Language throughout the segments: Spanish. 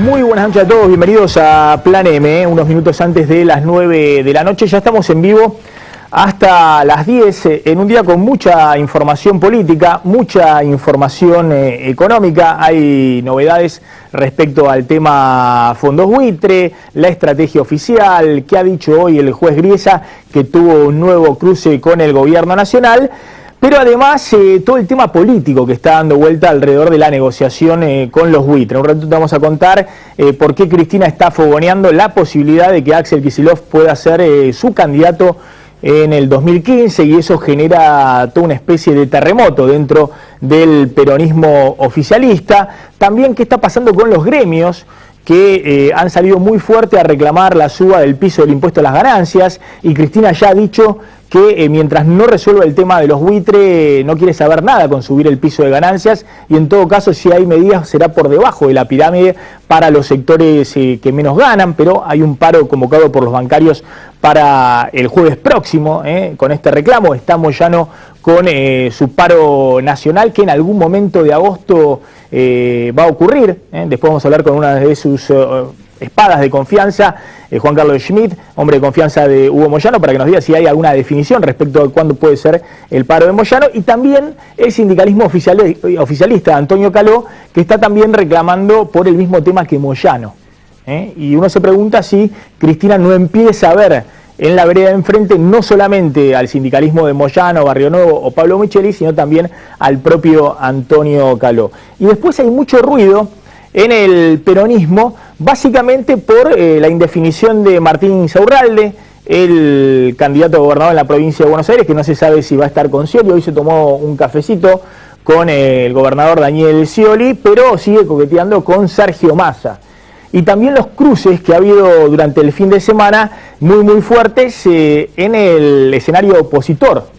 Muy buenas noches a todos, bienvenidos a Plan M, unos minutos antes de las 9 de la noche. Ya estamos en vivo hasta las 10, en un día con mucha información política, mucha información económica. Hay novedades respecto al tema fondos buitre, la estrategia oficial, que ha dicho hoy el juez Griesa, que tuvo un nuevo cruce con el gobierno nacional. Pero además todo el tema político que está dando vuelta alrededor de la negociación con los buitres. Un ratito te vamos a contar por qué Cristina está fogoneando la posibilidad de que Axel Kicillof pueda ser su candidato en el 2015, y eso genera toda una especie de terremoto dentro del peronismo oficialista. También qué está pasando con los gremios, que han salido muy fuerte a reclamar la suba del piso del impuesto a las ganancias, y Cristina ya ha dicho que mientras no resuelva el tema de los buitres no quiere saber nada con subir el piso de ganancias, y en todo caso si hay medidas será por debajo de la pirámide para los sectores que menos ganan. Pero hay un paro convocado por los bancarios para el jueves próximo con este reclamo. Está Moyano con su paro nacional, que en algún momento de agosto va a ocurrir. Después vamos a hablar con una de sus espadas de confianza, Juan Carlos Schmidt, hombre de confianza de Hugo Moyano, para que nos diga si hay alguna definición respecto a cuándo puede ser el paro de Moyano. Y también el sindicalismo oficialista, Antonio Caló, que está también reclamando por el mismo tema que Moyano. Y uno se pregunta si Cristina no empieza a ver en la vereda de enfrente no solamente al sindicalismo de Moyano, Barrio Nuevo o Pablo Micheli, sino también al propio Antonio Caló. Y después hay mucho ruido en el peronismo, básicamente por la indefinición de Martín Insaurralde, el candidato a gobernador en la provincia de Buenos Aires, que no se sabe si va a estar con Scioli. Hoy se tomó un cafecito con el gobernador Daniel Scioli, pero sigue coqueteando con Sergio Massa. Y también los cruces que ha habido durante el fin de semana, muy fuertes en el escenario opositor.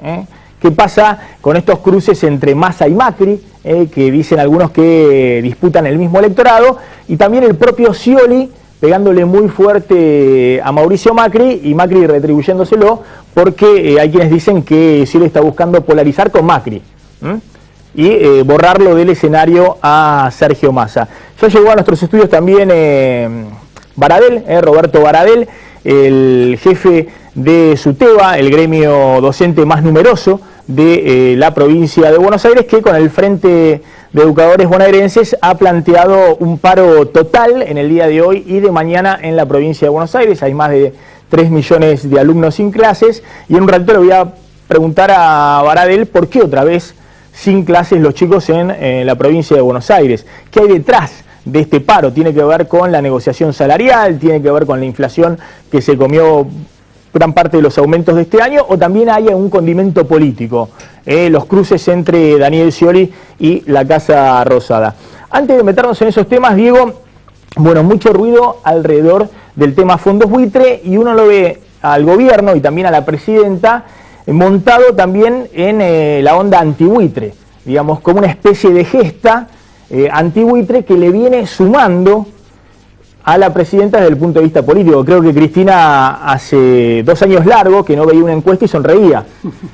¿Qué pasa con estos cruces entre Massa y Macri? Que dicen algunos que disputan el mismo electorado, y también el propio Scioli pegándole muy fuerte a Mauricio Macri, y Macri retribuyéndoselo, porque hay quienes dicen que Scioli está buscando polarizar con Macri y borrarlo del escenario a Sergio Massa. Ya llegó a nuestros estudios también Baradel, Roberto Baradel, el jefe de SUTEBA, el gremio docente más numeroso de la provincia de Buenos Aires, que con el Frente de Educadores Bonaerenses ha planteado un paro total en el día de hoy y de mañana en la provincia de Buenos Aires. Hay más de 3 millones de alumnos sin clases, y en un ratito le voy a preguntar a Baradel por qué otra vez sin clases los chicos en la provincia de Buenos Aires. ¿Qué hay detrás de este paro? ¿Tiene que ver con la negociación salarial? ¿Tiene que ver con la inflación que se comió gran parte de los aumentos de este año? ¿O también hay un condimento político? Los cruces entre Daniel Scioli y la Casa Rosada. Antes de meternos en esos temas, Diego, bueno, mucho ruido alrededor del tema fondos buitre, y uno lo ve al gobierno y también a la presidenta montado también en la onda antibuitre, digamos, como una especie de gesta antibuitre que le viene sumando a la presidenta desde el punto de vista político. Creo que Cristina hace 2 años largos que no veía una encuesta y sonreía,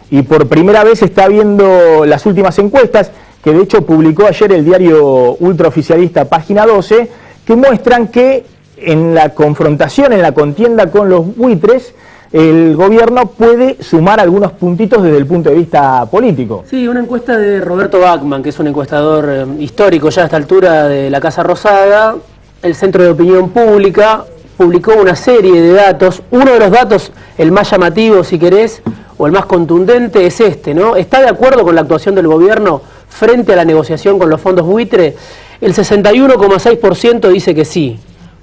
y por primera vez está viendo las últimas encuestas, que de hecho publicó ayer el diario ultraoficialista Página 12, que muestran que en la confrontación, en la contienda con los buitres, el gobierno puede sumar algunos puntitos desde el punto de vista político. Sí, una encuesta de Roberto Bachman, que es un encuestador histórico ya a esta altura de la Casa Rosada. El Centro de Opinión Pública publicó una serie de datos. Uno de los datos, el más llamativo si querés, o el más contundente, es este, ¿no? ¿Está de acuerdo con la actuación del gobierno frente a la negociación con los fondos buitre? El 61,6% dice que sí,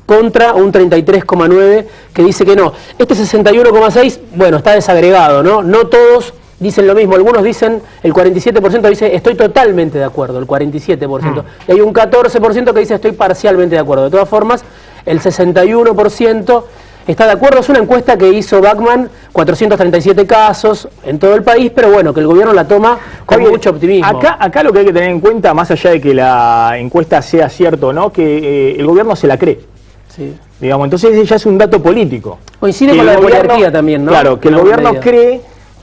contra un 33,9% que dice que no. Este 61,6%, bueno, está desagregado, ¿no? No todos dicen lo mismo. Algunos dicen, el 47% dice estoy totalmente de acuerdo, el 47%. Y hay un 14% que dice estoy parcialmente de acuerdo. De todas formas, el 61% está de acuerdo. Es una encuesta que hizo Bachman, 437 casos en todo el país, pero bueno, que el gobierno la toma con mucho optimismo. Acá lo que hay que tener en cuenta, más allá de que la encuesta sea cierta o no, que el gobierno se la cree. Sí. Digamos, entonces ya es un dato político. Coincide con la oligarquía también, ¿no? Claro, que el gobierno cree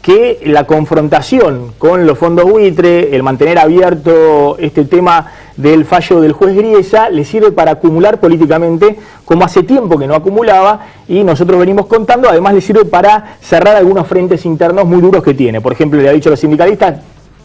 que la confrontación con los fondos buitre, el mantener abierto este tema del fallo del juez Griesa, le sirve para acumular políticamente, como hace tiempo que no acumulaba, y nosotros venimos contando, además le sirve para cerrar algunos frentes internos muy duros que tiene. Por ejemplo, le ha dicho a los sindicalistas,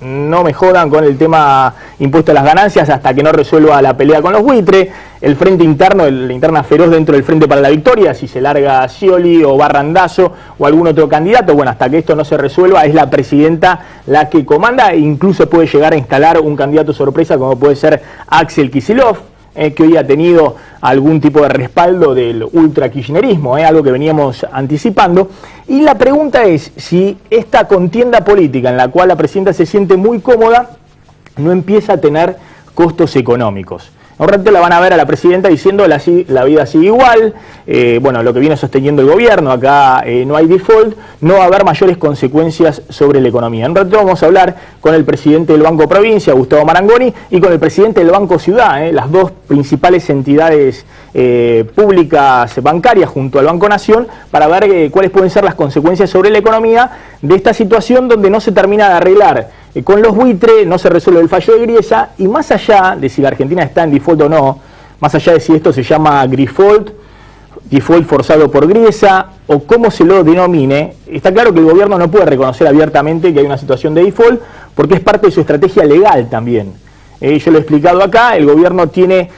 no me jodan con el tema impuesto a las ganancias hasta que no resuelva la pelea con los buitres. El frente interno, la interna feroz dentro del Frente para la Victoria, si se larga Scioli o Barrandazo o algún otro candidato, bueno, hasta que esto no se resuelva es la presidenta la que comanda e incluso puede llegar a instalar un candidato sorpresa como puede ser Axel Kicillof, que hoy ha tenido algún tipo de respaldo del ultra-kirchnerismo, algo que veníamos anticipando. Y la pregunta es si esta contienda política en la cual la presidenta se siente muy cómoda no empieza a tener costos económicos. Un rato la van a ver a la presidenta diciendo la vida sigue igual, bueno, lo que viene sosteniendo el gobierno, acá no hay default, no va a haber mayores consecuencias sobre la economía. En un rato vamos a hablar con el presidente del Banco Provincia, Gustavo Marangoni, y con el presidente del Banco Ciudad, las dos principales entidades públicas bancarias junto al Banco Nación, para ver cuáles pueden ser las consecuencias sobre la economía de esta situación donde no se termina de arreglar. Con los buitres no se resuelve el fallo de Griesa, y más allá de si la Argentina está en default o no, más allá de si esto se llama default forzado por Griesa o cómo se lo denomine, está claro que el gobierno no puede reconocer abiertamente que hay una situación de default porque es parte de su estrategia legal también. Yo lo he explicado acá, el gobierno tiene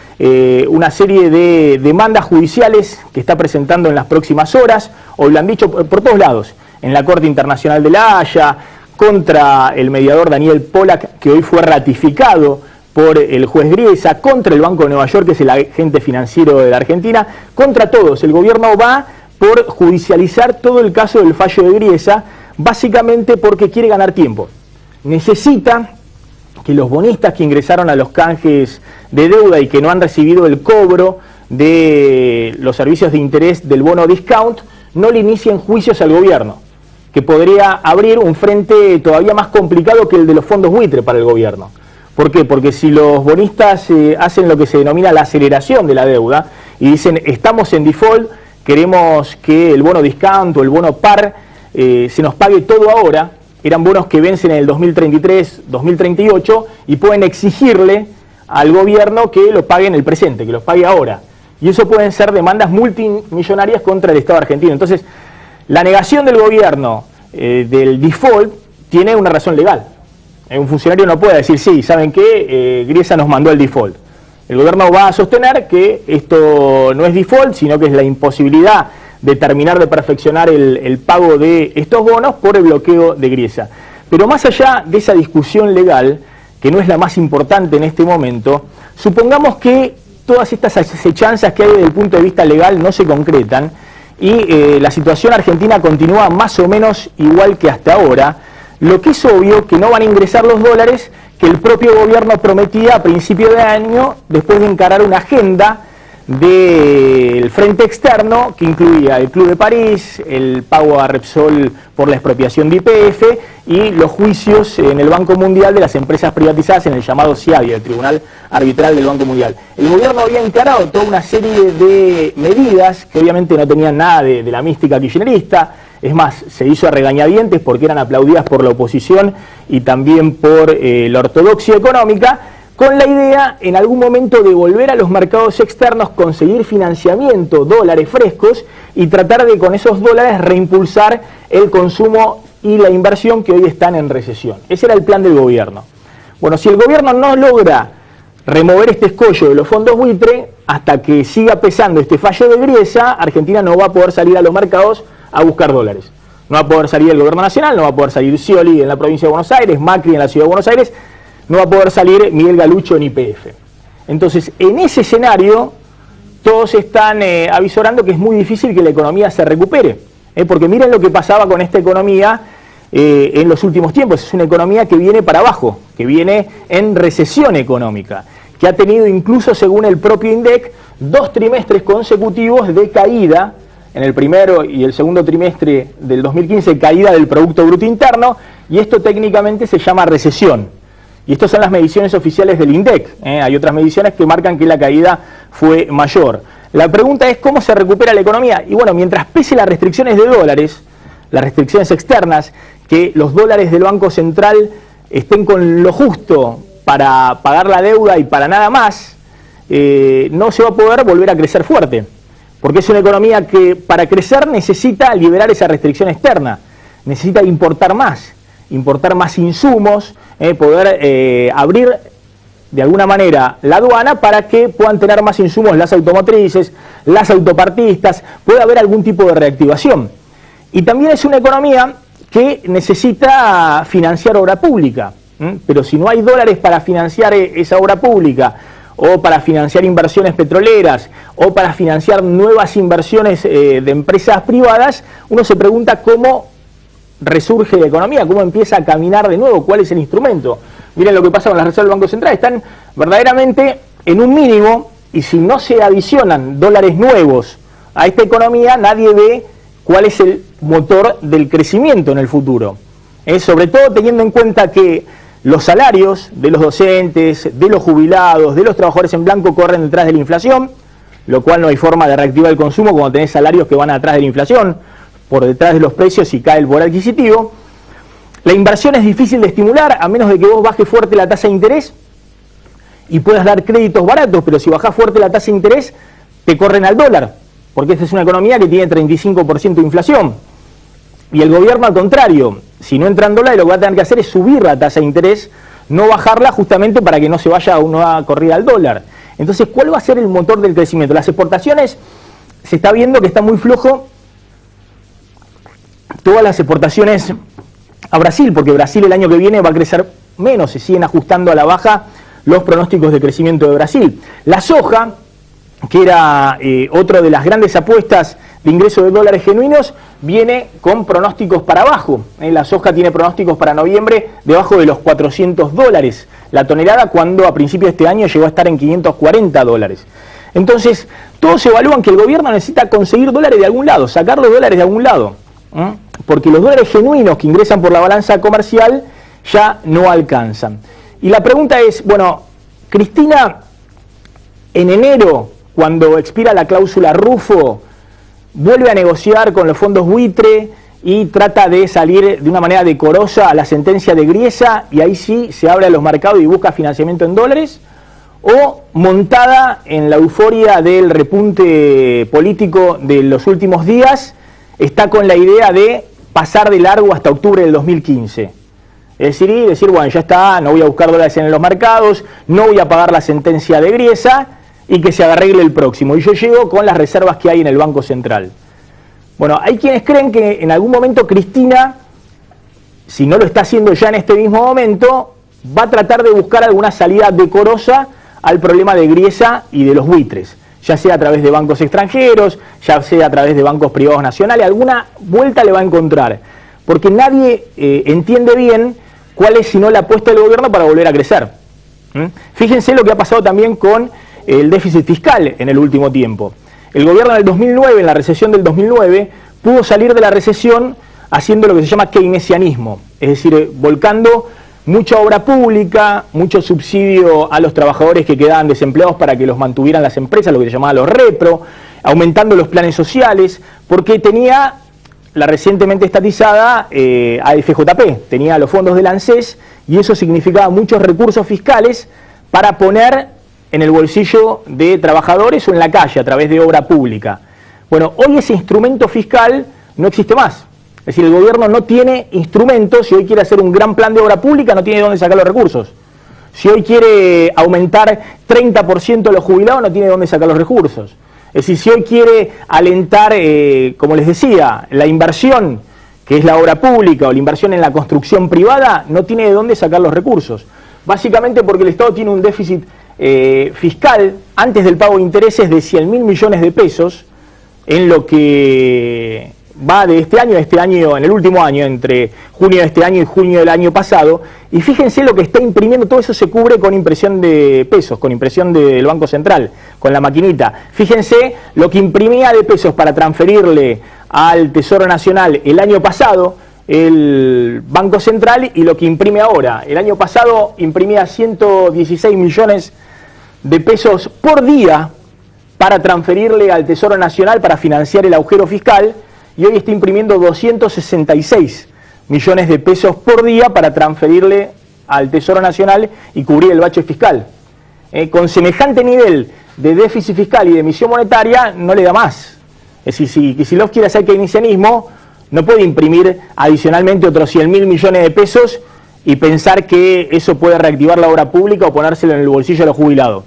una serie de demandas judiciales que está presentando en las próximas horas, o lo han dicho por todos lados, en la Corte Internacional de La Haya, contra el mediador Daniel Pollack, que hoy fue ratificado por el juez Griesa, contra el Banco de Nueva York, que es el agente financiero de la Argentina, contra todos. El gobierno va por judicializar todo el caso del fallo de Griesa, básicamente porque quiere ganar tiempo. Necesita que los bonistas que ingresaron a los canjes de deuda y que no han recibido el cobro de los servicios de interés del bono discount, no le inicien juicios al gobierno, que podría abrir un frente todavía más complicado que el de los fondos buitre para el gobierno. ¿Por qué? Porque si los bonistas hacen lo que se denomina la aceleración de la deuda y dicen estamos en default, queremos que el bono discount o el bono par se nos pague todo ahora, eran bonos que vencen en el 2033, 2038 y pueden exigirle al gobierno que lo pague en el presente, que los pague ahora. Y eso pueden ser demandas multimillonarias contra el Estado argentino. Entonces, la negación del gobierno del default tiene una razón legal. Un funcionario no puede decir, sí, ¿saben qué? Griesa nos mandó el default. El gobierno va a sostener que esto no es default, sino que es la imposibilidad de terminar de perfeccionar el pago de estos bonos por el bloqueo de Griesa. Pero más allá de esa discusión legal, que no es la más importante en este momento, supongamos que todas estas acechanzas que hay desde el punto de vista legal no se concretan, y la situación argentina continúa más o menos igual que hasta ahora, lo que es obvio que no van a ingresar los dólares que el propio gobierno prometía a principio de año, después de encarar una agenda del frente externo que incluía el Club de París, el pago a Repsol por la expropiación de YPF y los juicios en el Banco Mundial de las empresas privatizadas en el llamado CIADI, el Tribunal Arbitral del Banco Mundial. El gobierno había encarado toda una serie de medidas que obviamente no tenían nada de la mística kirchnerista. Es más, se hizo a regañadientes porque eran aplaudidas por la oposición y también por la ortodoxia económica, con la idea en algún momento de volver a los mercados externos, conseguir financiamiento, dólares frescos, y tratar de con esos dólares reimpulsar el consumo y la inversión que hoy están en recesión. Ese era el plan del gobierno. Bueno, si el gobierno no logra remover este escollo de los fondos buitre, hasta que siga pesando este fallo de Griesa, Argentina no va a poder salir a los mercados a buscar dólares. No va a poder salir el gobierno nacional, no va a poder salir Scioli en la provincia de Buenos Aires, Macri en la ciudad de Buenos Aires, no va a poder salir Miguel Galucho en YPF. Entonces, en ese escenario, todos están avisorando que es muy difícil que la economía se recupere. Porque miren lo que pasaba con esta economía en los últimos tiempos. Es una economía que viene para abajo, que viene en recesión económica, que ha tenido incluso, según el propio INDEC, 2 trimestres consecutivos de caída, en el primero y el segundo trimestre del 2015, caída del Producto Bruto Interno, y esto técnicamente se llama recesión. Y estas son las mediciones oficiales del INDEC. Hay otras mediciones que marcan que la caída fue mayor. La pregunta es cómo se recupera la economía. Y bueno, mientras pese las restricciones de dólares, las restricciones externas, que los dólares del Banco Central estén con lo justo para pagar la deuda y para nada más, no se va a poder volver a crecer fuerte, porque es una economía que para crecer necesita liberar esa restricción externa, necesita importar más insumos, poder abrir de alguna manera la aduana para que puedan tener más insumos las automotrices, las autopartistas, puede haber algún tipo de reactivación. Y también es una economía que necesita financiar obra pública, pero si no hay dólares para financiar esa obra pública, o para financiar inversiones petroleras, o para financiar nuevas inversiones de empresas privadas, uno se pregunta cómo resurge la economía, cómo empieza a caminar de nuevo, cuál es el instrumento. Miren lo que pasa con las reservas del Banco Central, están verdaderamente en un mínimo, y si no se adicionan dólares nuevos a esta economía, nadie ve cuál es el motor del crecimiento en el futuro. Sobre todo teniendo en cuenta que los salarios de los docentes, de los jubilados, de los trabajadores en blanco corren detrás de la inflación, lo cual no hay forma de reactivar el consumo cuando tenés salarios que van atrás de la inflación, por detrás de los precios y cae el poder adquisitivo. La inversión es difícil de estimular a menos de que vos bajes fuerte la tasa de interés y puedas dar créditos baratos, pero si bajás fuerte la tasa de interés te corren al dólar, porque esta es una economía que tiene 35% de inflación. Y el gobierno al contrario, si no entran dólares lo que va a tener que hacer es subir la tasa de interés, no bajarla justamente para que no se vaya a una corrida al dólar. Entonces, ¿cuál va a ser el motor del crecimiento? Las exportaciones, se está viendo que está muy flojo todas las exportaciones a Brasil, porque Brasil el año que viene va a crecer menos, se siguen ajustando a la baja los pronósticos de crecimiento de Brasil. La soja, que era otra de las grandes apuestas de ingreso de dólares genuinos, viene con pronósticos para abajo. La soja tiene pronósticos para noviembre debajo de los $400 la tonelada, cuando a principios de este año llegó a estar en $540. Entonces, todos evalúan que el gobierno necesita conseguir dólares de algún lado, sacar los dólares de algún lado, porque los dólares genuinos que ingresan por la balanza comercial ya no alcanzan. Y la pregunta es, bueno, Cristina, en enero, cuando expira la cláusula Rufo, vuelve a negociar con los fondos buitre y trata de salir de una manera decorosa a la sentencia de Griesa, y ahí sí se abre a los mercados y busca financiamiento en dólares, o montada en la euforia del repunte político de los últimos días, está con la idea de pasar de largo hasta octubre del 2015. Es decir, bueno, ya está, no voy a buscar dólares en los mercados, no voy a pagar la sentencia de Griesa, y que se arregle el próximo. Y yo llego con las reservas que hay en el Banco Central. Bueno, hay quienes creen que en algún momento Cristina, si no lo está haciendo ya en este mismo momento, va a tratar de buscar alguna salida decorosa al problema de Griesa y de los buitres, ya sea a través de bancos extranjeros, ya sea a través de bancos privados nacionales, alguna vuelta le va a encontrar, porque nadie entiende bien cuál es sino la apuesta del gobierno para volver a crecer. Fíjense lo que ha pasado también con el déficit fiscal en el último tiempo. El gobierno en el 2009, en la recesión del 2009, pudo salir de la recesión haciendo lo que se llama keynesianismo, es decir, volcando mucha obra pública, mucho subsidio a los trabajadores que quedaban desempleados para que los mantuvieran las empresas, lo que se llamaba los repro, aumentando los planes sociales, porque tenía la recientemente estatizada AFJP, tenía los fondos del ANSES, y eso significaba muchos recursos fiscales para poner en el bolsillo de trabajadores o en la calle a través de obra pública. Bueno, hoy ese instrumento fiscal no existe más. Es decir, el gobierno no tiene instrumentos. Si hoy quiere hacer un gran plan de obra pública, no tiene de dónde sacar los recursos. Si hoy quiere aumentar 30% a los jubilados, no tiene de dónde sacar los recursos. Es decir, si hoy quiere alentar, como les decía, la inversión, que es la obra pública, o la inversión en la construcción privada, no tiene de dónde sacar los recursos. Básicamente porque el Estado tiene un déficit fiscal antes del pago de intereses de 100.000 millones de pesos en lo que va de este año, en el último año, entre junio de este año y junio del año pasado, y fíjense lo que está imprimiendo. Todo eso se cubre con impresión de pesos, con impresión del Banco Central, con la maquinita. Fíjense lo que imprimía de pesos para transferirle al Tesoro Nacional el año pasado el Banco Central y lo que imprime ahora. El año pasado imprimía 116 millones de pesos por día para transferirle al Tesoro Nacional para financiar el agujero fiscal, y hoy está imprimiendo 266 millones de pesos por día para transferirle al Tesoro Nacional y cubrir el bache fiscal. Con semejante nivel de déficit fiscal y de emisión monetaria no le da más. Es decir, si Kicillof quiere hacer keynesianismo, no puede imprimir adicionalmente otros 100.000 millones de pesos y pensar que eso puede reactivar la obra pública o ponérselo en el bolsillo de los jubilados.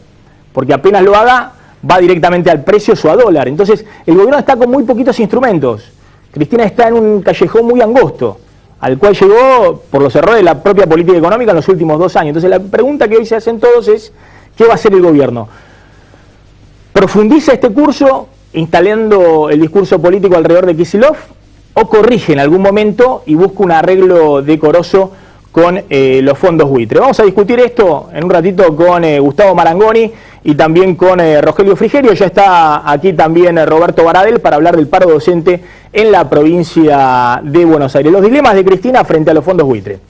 Porque apenas lo haga, va directamente al precio o a dólar. Entonces, el gobierno está con muy poquitos instrumentos. Cristina está en un callejón muy angosto, al cual llegó por los errores de la propia política económica en los últimos 2 años. Entonces, la pregunta que hoy se hacen todos es, ¿qué va a hacer el gobierno? ¿Profundiza este curso instalando el discurso político alrededor de Kicillof o corrige en algún momento y busca un arreglo decoroso con los fondos buitre? Vamos a discutir esto en un ratito con Gustavo Marangoni y también con Rogelio Frigerio. Ya está aquí también Roberto Baradel para hablar del paro docente en la provincia de Buenos Aires. Los dilemas de Cristina frente a los fondos buitre.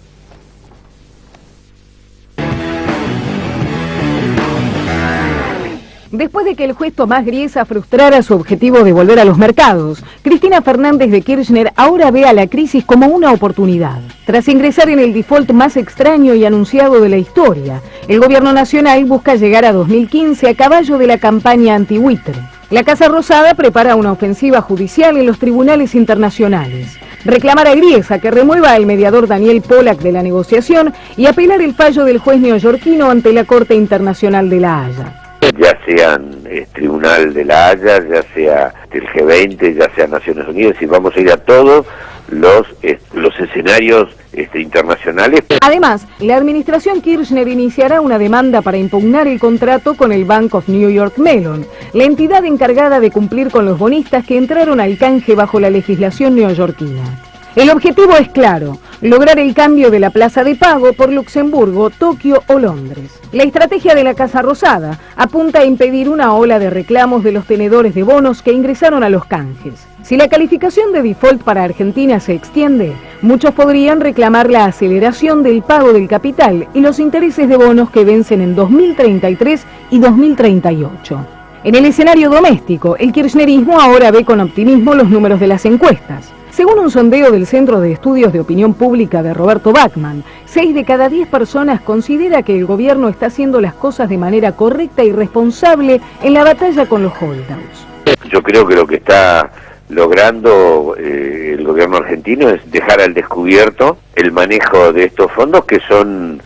Después de que el juez Tomás Griesa frustrara su objetivo de volver a los mercados, Cristina Fernández de Kirchner ahora ve a la crisis como una oportunidad. Tras ingresar en el default más extraño y anunciado de la historia, el gobierno nacional busca llegar a 2015 a caballo de la campaña anti-buitre. La Casa Rosada prepara una ofensiva judicial en los tribunales internacionales. Reclamar a Griesa que remueva al mediador Daniel Pollack de la negociación y apelar el fallo del juez neoyorquino ante la Corte Internacional de La Haya. Ya sean Tribunal de La Haya, ya sea el G20, ya sea Naciones Unidas, y vamos a ir a todos los escenarios internacionales. Además, la administración Kirchner iniciará una demanda para impugnar el contrato con el Bank of New York Mellon, la entidad encargada de cumplir con los bonistas que entraron al canje bajo la legislación neoyorquina. El objetivo es claro, lograr el cambio de la plaza de pago por Luxemburgo, Tokio o Londres. La estrategia de la Casa Rosada apunta a impedir una ola de reclamos de los tenedores de bonos que ingresaron a los canjes. Si la calificación de default para Argentina se extiende, muchos podrían reclamar la aceleración del pago del capital y los intereses de bonos que vencen en 2033 y 2038. En el escenario doméstico, el kirchnerismo ahora ve con optimismo los números de las encuestas. Según un sondeo del Centro de Estudios de Opinión Pública de Roberto Bachman, 6 de cada 10 personas considera que el gobierno está haciendo las cosas de manera correcta y responsable en la batalla con los holdouts. Yo creo que lo que está logrando el gobierno argentino es dejar al descubierto el manejo de estos fondos que son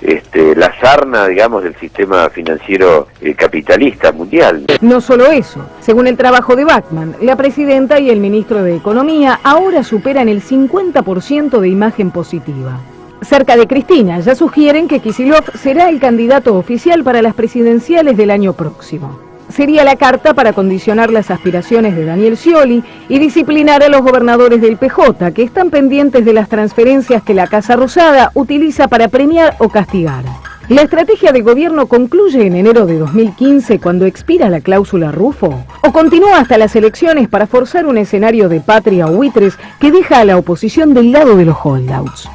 la sarna, digamos, del sistema financiero capitalista mundial. No solo eso, según el trabajo de Bachman, la presidenta y el ministro de Economía ahora superan el 50% de imagen positiva. Cerca de Cristina ya sugieren que Kicillof será el candidato oficial para las presidenciales del año próximo. Sería la carta para condicionar las aspiraciones de Daniel Scioli y disciplinar a los gobernadores del PJ, que están pendientes de las transferencias que la Casa Rosada utiliza para premiar o castigar. ¿La estrategia de gobierno concluye en enero de 2015 cuando expira la cláusula Rufo? ¿O continúa hasta las elecciones para forzar un escenario de patria o buitres que deja a la oposición del lado de los holdouts?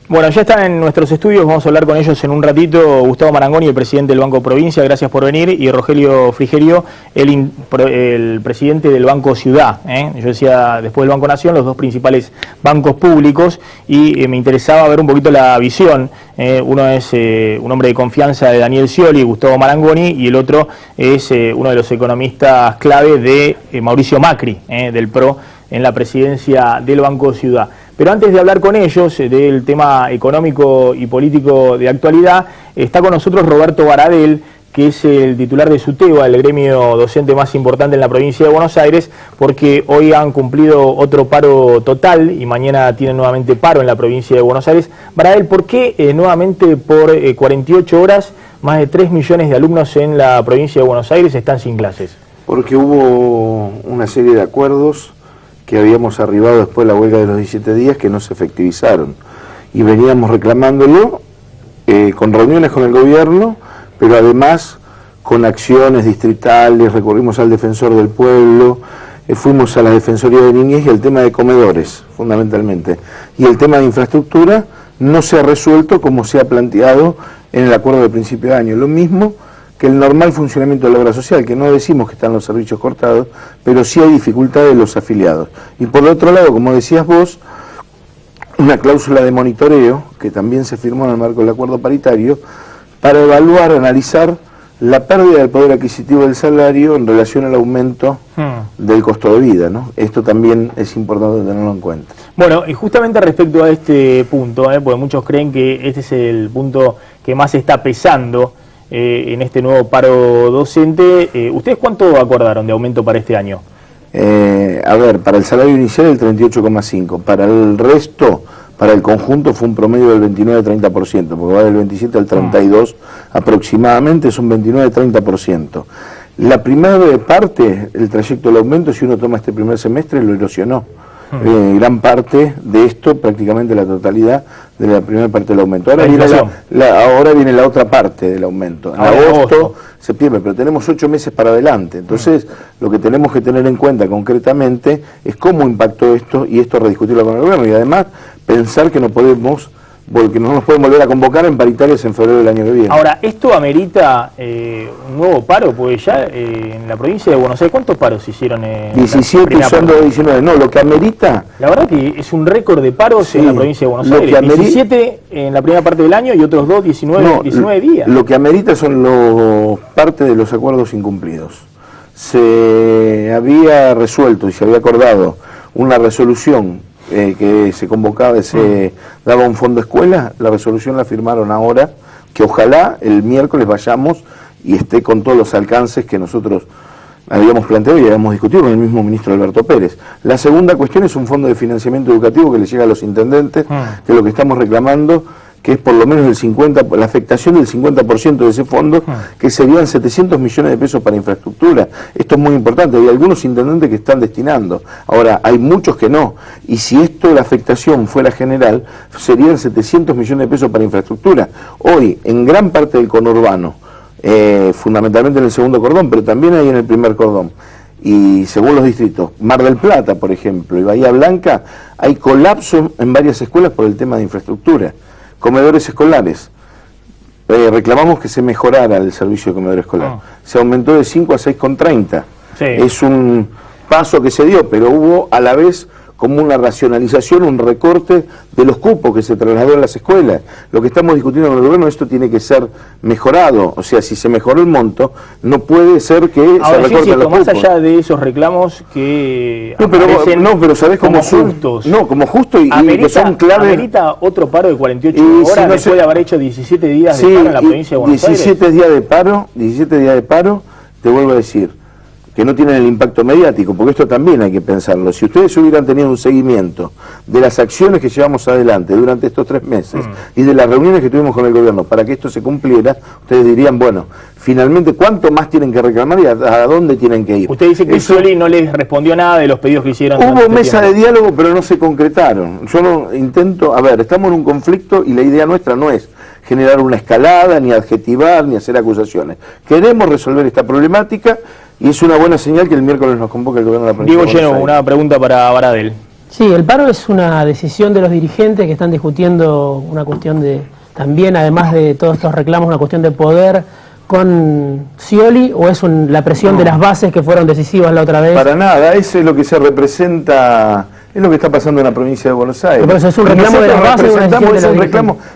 Bueno, ya están en nuestros estudios, vamos a hablar con ellos en un ratito. Gustavo Marangoni, el presidente del Banco Provincia, gracias por venir, y Rogelio Frigerio, el presidente del Banco Ciudad. Yo decía, después del Banco Nación, los dos principales bancos públicos, y me interesaba ver un poquito la visión. Uno es un hombre de confianza de Daniel Scioli, Gustavo Marangoni, y el otro es uno de los economistas clave de Mauricio Macri, del PRO, en la presidencia del Banco Ciudad. Pero antes de hablar con ellos del tema económico y político de actualidad, está con nosotros Roberto Baradel, que es el titular de SUTEBA, el gremio docente más importante en la provincia de Buenos Aires, porque hoy han cumplido otro paro total y mañana tienen nuevamente paro en la provincia de Buenos Aires. Baradel, ¿por qué nuevamente por 48 horas más de 3 millones de alumnos en la provincia de Buenos Aires están sin clases? Porque hubo una serie de acuerdos que habíamos arribado después de la huelga de los 17 días que no se efectivizaron. Y veníamos reclamándolo con reuniones con el gobierno, pero además con acciones distritales, recurrimos al Defensor del Pueblo, fuimos a la Defensoría de Niñez y el tema de comedores, fundamentalmente. Y el tema de infraestructura no se ha resuelto como se ha planteado en el acuerdo de principio de año. Lo mismo que el normal funcionamiento de la obra social, que no decimos que están los servicios cortados, pero sí hay dificultades de los afiliados. Y por el otro lado, como decías vos, una cláusula de monitoreo, que también se firmó en el marco del acuerdo paritario, para evaluar, analizar la pérdida del poder adquisitivo del salario en relación al aumento del costo de vida, ¿no? Esto también es importante tenerlo en cuenta. Bueno, y justamente respecto a este punto, porque muchos creen que este es el punto que más está pesando en este nuevo paro docente, ¿ustedes cuánto acordaron de aumento para este año? A ver, para el salario inicial el 38,5%, para el resto, para el conjunto fue un promedio del 29-30%, porque va del 27 al 32 aproximadamente, es un 29-30%. La primera parte, el trayecto del aumento, si uno toma este primer semestre, lo erosionó. Gran parte de esto, prácticamente la totalidad de la primera parte del aumento. Ahora viene la otra parte del aumento. En agosto, septiembre, pero tenemos 8 meses para adelante. Entonces, lo que tenemos que tener en cuenta concretamente es cómo impactó esto, y esto rediscutirlo con el gobierno, y además pensar que no podemos, porque no nos pueden volver a convocar en paritarias en febrero del año que viene. Ahora, ¿esto amerita un nuevo paro? Porque ya en la provincia de Buenos Aires, ¿cuántos paros se hicieron? 17 usando 19. No, lo que amerita... La verdad que es un récord de paros en la provincia de Buenos Aires. 17 en la primera parte del año y otros 2, 19 días. Lo que amerita son parte de los acuerdos incumplidos. Se había resuelto y se había acordado una resolución que se convocaba, se daba un fondo escuela. La resolución la firmaron ahora, que ojalá el miércoles vayamos y esté con todos los alcances que nosotros habíamos planteado y habíamos discutido con el mismo ministro Alberto Pérez. La segunda cuestión es un fondo de financiamiento educativo que le llega a los intendentes, que es lo que estamos reclamando, que es por lo menos la afectación del 50% de ese fondo, que serían 700 millones de pesos para infraestructura. Esto es muy importante, hay algunos intendentes que están destinando, ahora hay muchos que no, y si la afectación fuera general, serían 700 millones de pesos para infraestructura. Hoy, en gran parte del conurbano, fundamentalmente en el segundo cordón, pero también hay en el primer cordón, y según los distritos, Mar del Plata, por ejemplo, y Bahía Blanca, hay colapso en varias escuelas por el tema de infraestructura. Comedores escolares, reclamamos que se mejorara el servicio de comedor escolar. Se aumentó de 5 a 6,30. Es un paso que se dio, pero hubo a la vez como una racionalización, un recorte de los cupos que se trasladó en las escuelas. Lo que estamos discutiendo con el gobierno, esto tiene que ser mejorado. O sea, si se mejoró el monto, no puede ser que se recorten los cupos. Más allá de esos reclamos que pero ¿sabés cómo son? Justos. No, como justo y que son clave. ¿Amerita otro paro de 48 horas después de haber hecho 17 días de paro en la provincia de Buenos Aires? 17 días de paro, te vuelvo a decir, que no tienen el impacto mediático, porque esto también hay que pensarlo. Si ustedes hubieran tenido un seguimiento de las acciones que llevamos adelante durante estos 3 meses y de las reuniones que tuvimos con el gobierno para que esto se cumpliera, ustedes dirían, bueno, finalmente, ¿cuánto más tienen que reclamar y a dónde tienen que ir? Usted dice que Scioli no les respondió nada de los pedidos que hicieron. Hubo mesa de diálogo, pero no se concretaron. Yo no intento, estamos en un conflicto y la idea nuestra no es generar una escalada, ni adjetivar, ni hacer acusaciones. Queremos resolver esta problemática y es una buena señal que el miércoles nos convoque el gobierno de la provincia. Diego Lleno, una pregunta para Baradel. Sí, el paro es una decisión de los dirigentes que están discutiendo una cuestión de, también además de todos estos reclamos, una cuestión de poder con Scioli, o es la presión de las bases que fueron decisivas la otra vez. Para nada, eso es lo que se representa, es lo que está pasando en la provincia de Buenos Aires. Pero es un reclamo de las bases,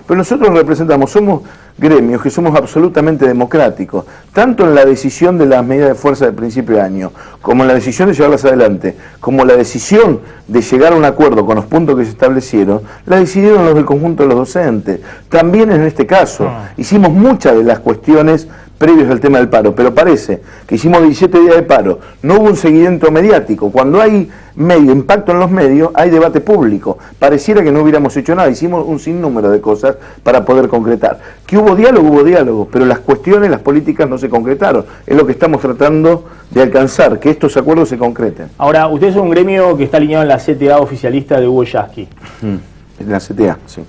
pero nosotros representamos, somos gremios que somos absolutamente democráticos, tanto en la decisión de las medidas de fuerza del principio de año, como en la decisión de llevarlas adelante, como la decisión de llegar a un acuerdo con los puntos que se establecieron, la decidieron los del conjunto de los docentes. También en este caso, hicimos muchas de las cuestiones previos al tema del paro, pero parece que hicimos 17 días de paro, no hubo un seguimiento mediático. Cuando hay impacto en los medios, hay debate público. Pareciera que no hubiéramos hecho nada, hicimos un sinnúmero de cosas para poder concretar. Que hubo diálogo, pero las cuestiones, las políticas no se concretaron. Es lo que estamos tratando de alcanzar, que estos acuerdos se concreten. Ahora, usted es un gremio que está alineado en la CTA oficialista de Hugo Yasky. En la CTA, sí.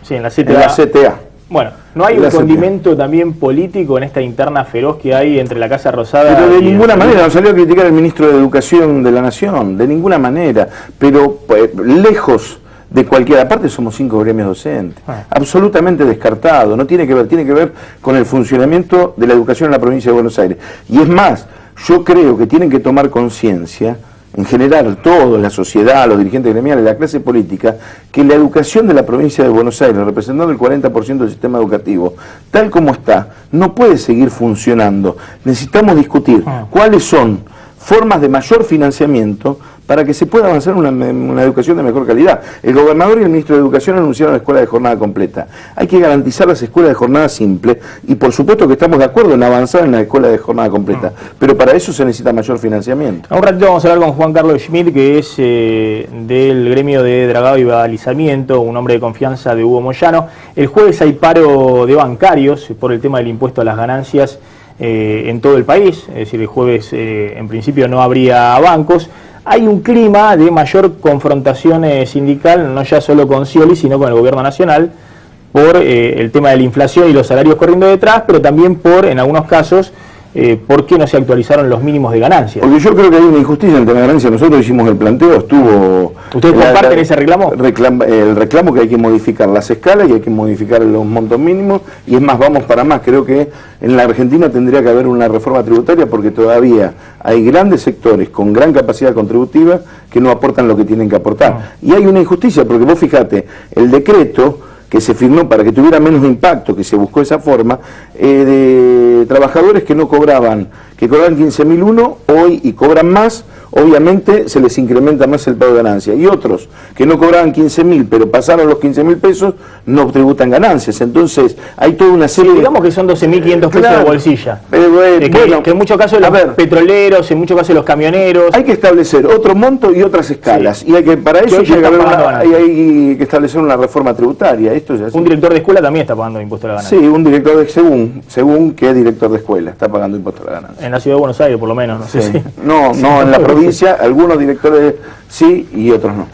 Sí, en la CTA. En la CTA. Bueno, ¿no hay un condimento también político en esta interna feroz que hay entre la Casa Rosada? Pero de ninguna manera, nos salió a criticar al ministro de Educación de la Nación, de ninguna manera, pero lejos de cualquier parte. Somos 5 gremios docentes, absolutamente descartado, no tiene que ver, tiene que ver con el funcionamiento de la educación en la provincia de Buenos Aires. Y es más, yo creo que tienen que tomar conciencia, en general, todos, la sociedad, los dirigentes gremiales, la clase política, que la educación de la provincia de Buenos Aires, representando el 40% del sistema educativo, tal como está, no puede seguir funcionando. Necesitamos discutir cuáles son formas de mayor financiamiento para que se pueda avanzar en una educación de mejor calidad. El gobernador y el ministro de Educación anunciaron la escuela de jornada completa. Hay que garantizar las escuelas de jornada simple y por supuesto que estamos de acuerdo en avanzar en la escuela de jornada completa, pero para eso se necesita mayor financiamiento. A un ratito vamos a hablar con Juan Carlos Schmidt, que es del gremio de dragado y balizamiento, un hombre de confianza de Hugo Moyano. El jueves hay paro de bancarios por el tema del impuesto a las ganancias en todo el país, es decir, el jueves en principio no habría bancos. Hay un clima de mayor confrontación sindical, no ya solo con Scioli, sino con el gobierno nacional, por el tema de la inflación y los salarios corriendo detrás, pero también por, en algunos casos, por qué no se actualizaron los mínimos de ganancias. Porque yo creo que hay una injusticia en el tema de ganancias. Nosotros hicimos el planteo, estuvo... ¿Ustedes comparten ese reclamo? El reclamo que hay que modificar las escalas y hay que modificar los montos mínimos, y es más, vamos para más. Creo que en la Argentina tendría que haber una reforma tributaria porque todavía hay grandes sectores con gran capacidad contributiva que no aportan lo que tienen que aportar. Y hay una injusticia porque vos fijate, el decreto que se firmó para que tuviera menos impacto, que se buscó esa forma, de trabajadores que no cobraban, que cobraban 15.001 hoy y cobran más, obviamente se les incrementa más el pago de ganancia. Y otros que no cobraban 15.000, pero pasaron los 15.000 pesos, no tributan ganancias. Entonces, hay toda una serie digamos que son 12.500 pesos de bolsilla. Que en muchos casos los petroleros, en muchos casos los camioneros. Hay que establecer otro monto y otras escalas. Y hay que, para eso hay que establecer una reforma tributaria. Esto ya un director de escuela también está pagando impuesto a la ganancia. Sí, un director de según qué director de escuela está pagando impuesto a la ganancia. En la ciudad de Buenos Aires, por lo menos, no sé si. No, en la provincia, algunos directores sí y otros no.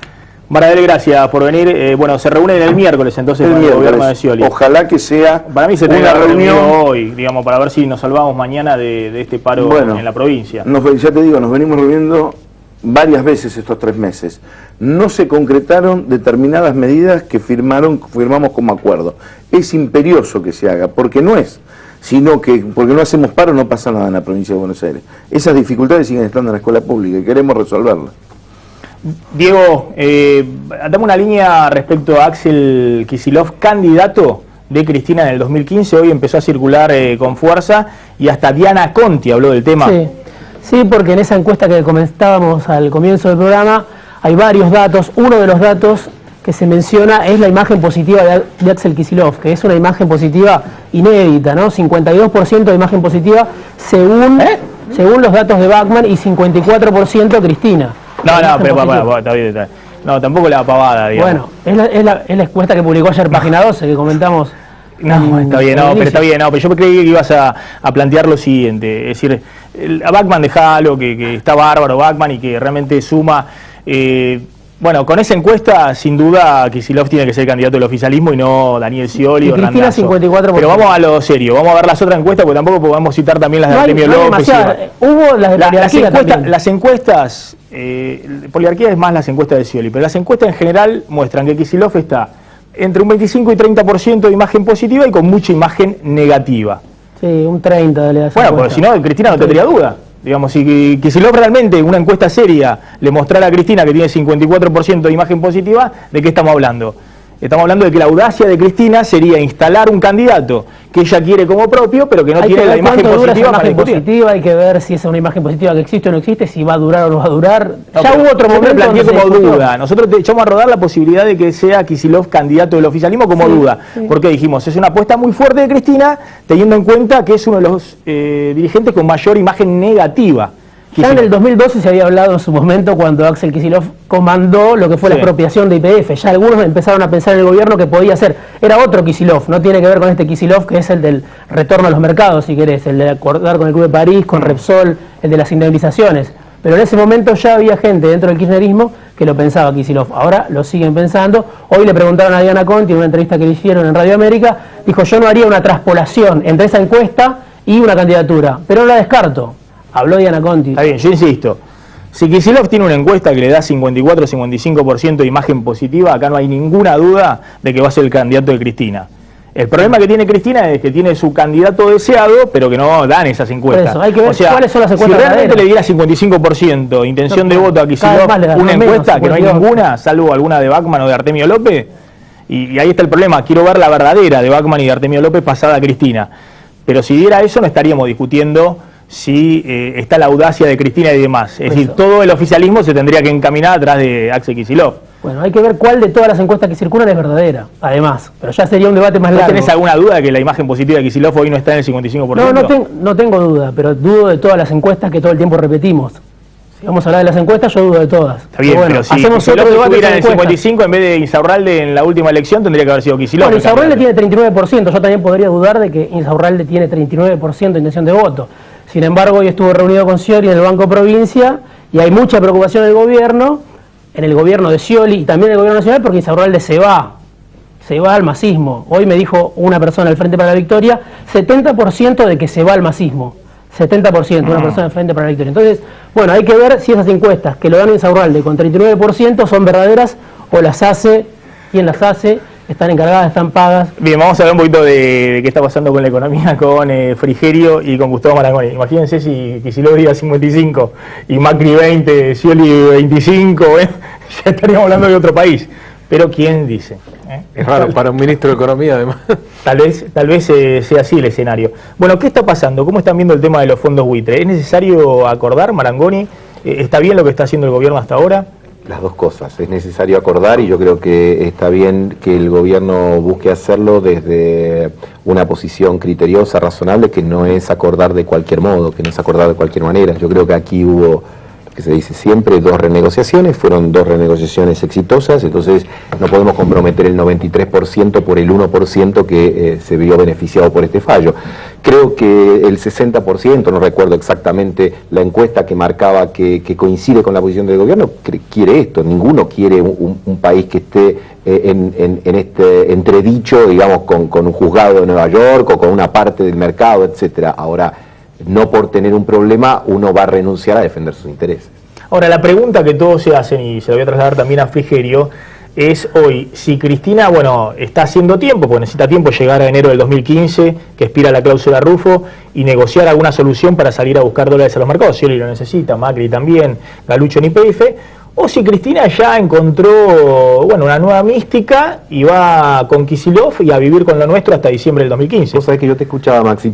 Maradel, gracias por venir. Bueno, se reúnen el miércoles entonces con el gobierno de Scioli. Ojalá que sea para mí se tenga una reunión hoy, digamos, para ver si nos salvamos mañana de este paro en la provincia. Ya te digo, nos venimos reuniendo varias veces estos 3 meses. No se concretaron determinadas medidas que firmamos como acuerdo. Es imperioso que se haga, porque no es, sino que porque no hacemos paro no pasa nada en la provincia de Buenos Aires. Esas dificultades siguen estando en la escuela pública y queremos resolverlas. Diego, dame una línea respecto a Axel Kicillof, candidato de Cristina en el 2015, hoy empezó a circular con fuerza y hasta Diana Conti habló del tema. Sí, porque en esa encuesta que comentábamos al comienzo del programa hay varios datos. Uno de los datos que se menciona es la imagen positiva de Axel Kicillof, que es una imagen positiva inédita, ¿no? 52% de imagen positiva según los datos de Bachmann y 54% Cristina. No, pero está bien. No, tampoco la pavada, digamos. Bueno, es la encuesta que publicó ayer Página 12, que comentamos. No, está bien, pero yo creí que ibas a plantear lo siguiente, es decir, a Bachmann dejalo, que está bárbaro Bachmann y que realmente suma. Bueno, con esa encuesta, sin duda, Kicillof tiene que ser candidato del oficialismo y no Daniel Scioli o Randazzo. 54%. Pero vamos a lo serio, vamos a ver las otras encuestas, porque tampoco podemos citar también las de Artemio López. Hubo las de Poliarquía. Las encuestas, Poliarquía es más las encuestas de Scioli, pero las encuestas en general muestran que Kicillof está entre un 25 y 30% de imagen positiva y con mucha imagen negativa. Sí, un 30% de la Bueno, porque si no, Cristina no tendría duda. Digamos, si Kicillof realmente una encuesta seria le mostrara a Cristina que tiene 54% de imagen positiva, ¿de qué estamos hablando? Estamos hablando de que la audacia de Cristina sería instalar un candidato que ella quiere como propio, pero que no tiene la imagen positiva para discutir. Hay que ver si es una imagen positiva que existe o no existe, si va a durar o no va a durar. Ya hubo otro momento planteé como duda. Nosotros echamos a rodar la posibilidad de que sea Kicillof candidato del oficialismo como duda. Porque dijimos, es una apuesta muy fuerte de Cristina, teniendo en cuenta que es uno de los dirigentes con mayor imagen negativa. Ya en el 2012 se había hablado en su momento cuando Axel Kicillof comandó lo que fue la expropiación de YPF. Ya algunos empezaron a pensar en el gobierno que podía ser. Era otro Kicillof, no tiene que ver con este Kicillof que es el del retorno a los mercados, si querés, el de acordar con el Club de París, con Repsol, el de las indemnizaciones. Pero en ese momento ya había gente dentro del kirchnerismo que lo pensaba Kicillof. Ahora lo siguen pensando. Hoy le preguntaron a Diana Conti en una entrevista que le hicieron en Radio América, dijo: yo no haría una traspolación entre esa encuesta y una candidatura, pero no la descarto. Habló Diana Conti. Está bien, yo insisto. Si Kicillof tiene una encuesta que le da 54-55% de imagen positiva, acá no hay ninguna duda de que va a ser el candidato de Cristina. El problema que tiene Cristina es que tiene su candidato deseado, pero que no dan esas encuestas. Por eso, hay que ver, o sea, cuáles son las encuestas. Si realmente le diera 55% intención de voto a Kicillof, una encuesta que no hay ninguna, salvo alguna de Bachmann o de Artemio López, y ahí está el problema. Quiero ver la verdadera de Bachmann y de Artemio López pasada a Cristina. Pero si diera eso, no estaríamos discutiendo si está la audacia de Cristina y demás. Es decir, todo el oficialismo se tendría que encaminar atrás de Axel Kicillof. Bueno, hay que ver cuál de todas las encuestas que circulan es verdadera, además. Pero ya sería un debate más largo. ¿Tenés alguna duda de que la imagen positiva de Kicillof hoy no está en el 55%? No tengo duda, pero dudo de todas las encuestas que todo el tiempo repetimos. Si vamos a hablar de las encuestas, yo dudo de todas. Está bien, pero si hacemos otro debate estuviera en el 55 en vez de Insaurralde en la última elección, tendría que haber sido Kicillof. Bueno, Insaurralde tiene 39%, yo también podría dudar de que Insaurralde tiene 39% de intención de voto. Sin embargo, hoy estuvo reunido con Scioli en el Banco Provincia y hay mucha preocupación del gobierno, en el gobierno de Scioli y también en el gobierno nacional, porque Insaurralde se va al masismo. Hoy me dijo una persona del Frente para la Victoria, 70% de que se va al masismo. 70%, una persona del Frente para la Victoria. Entonces, bueno, hay que ver si esas encuestas que lo dan Insaurralde con 39% son verdaderas o las hace, quién las hace, están encargadas, están pagas. Bien, vamos a hablar un poquito de qué está pasando con la economía, con Frigerio y con Gustavo Marangoni. Imagínense si Kicillof diga 55 y Macri 20, Scioli 25, ya estaríamos hablando de otro país. Pero ¿quién dice? Es raro para un ministro de Economía, además. Tal vez sea así el escenario. Bueno, ¿qué está pasando? ¿Cómo están viendo el tema de los fondos buitre? ¿Es necesario acordar, Marangoni? ¿Está bien lo que está haciendo el gobierno hasta ahora? Las dos cosas, es necesario acordar y yo creo que está bien que el gobierno busque hacerlo desde una posición criteriosa, razonable, que no es acordar de cualquier modo, que no es acordar de cualquier manera. Yo creo que aquí hubo, que se dice siempre, 2 renegociaciones, fueron 2 renegociaciones exitosas, entonces no podemos comprometer el 93% por el 1% que se vio beneficiado por este fallo. Creo que el 60%, no recuerdo exactamente la encuesta que marcaba que coincide con la posición del gobierno, quiere esto. Ninguno quiere un país que esté en este entredicho, digamos, con un juzgado de Nueva York o con una parte del mercado, etcétera. Ahora, no por tener un problema uno va a renunciar a defender sus intereses. Ahora, la pregunta que todos se hacen, y se la voy a trasladar también a Frigerio, es hoy, si Cristina, está haciendo tiempo, porque necesita tiempo llegar a enero del 2015, que expira la cláusula Rufo, y negociar alguna solución para salir a buscar dólares a los mercados. Scioli lo necesita, Macri también, Galucho en YPF, o si Cristina ya encontró, una nueva mística y va con Kicillof y a vivir con lo nuestro hasta diciembre del 2015. Vos sabés que yo te escuchaba, Maxi.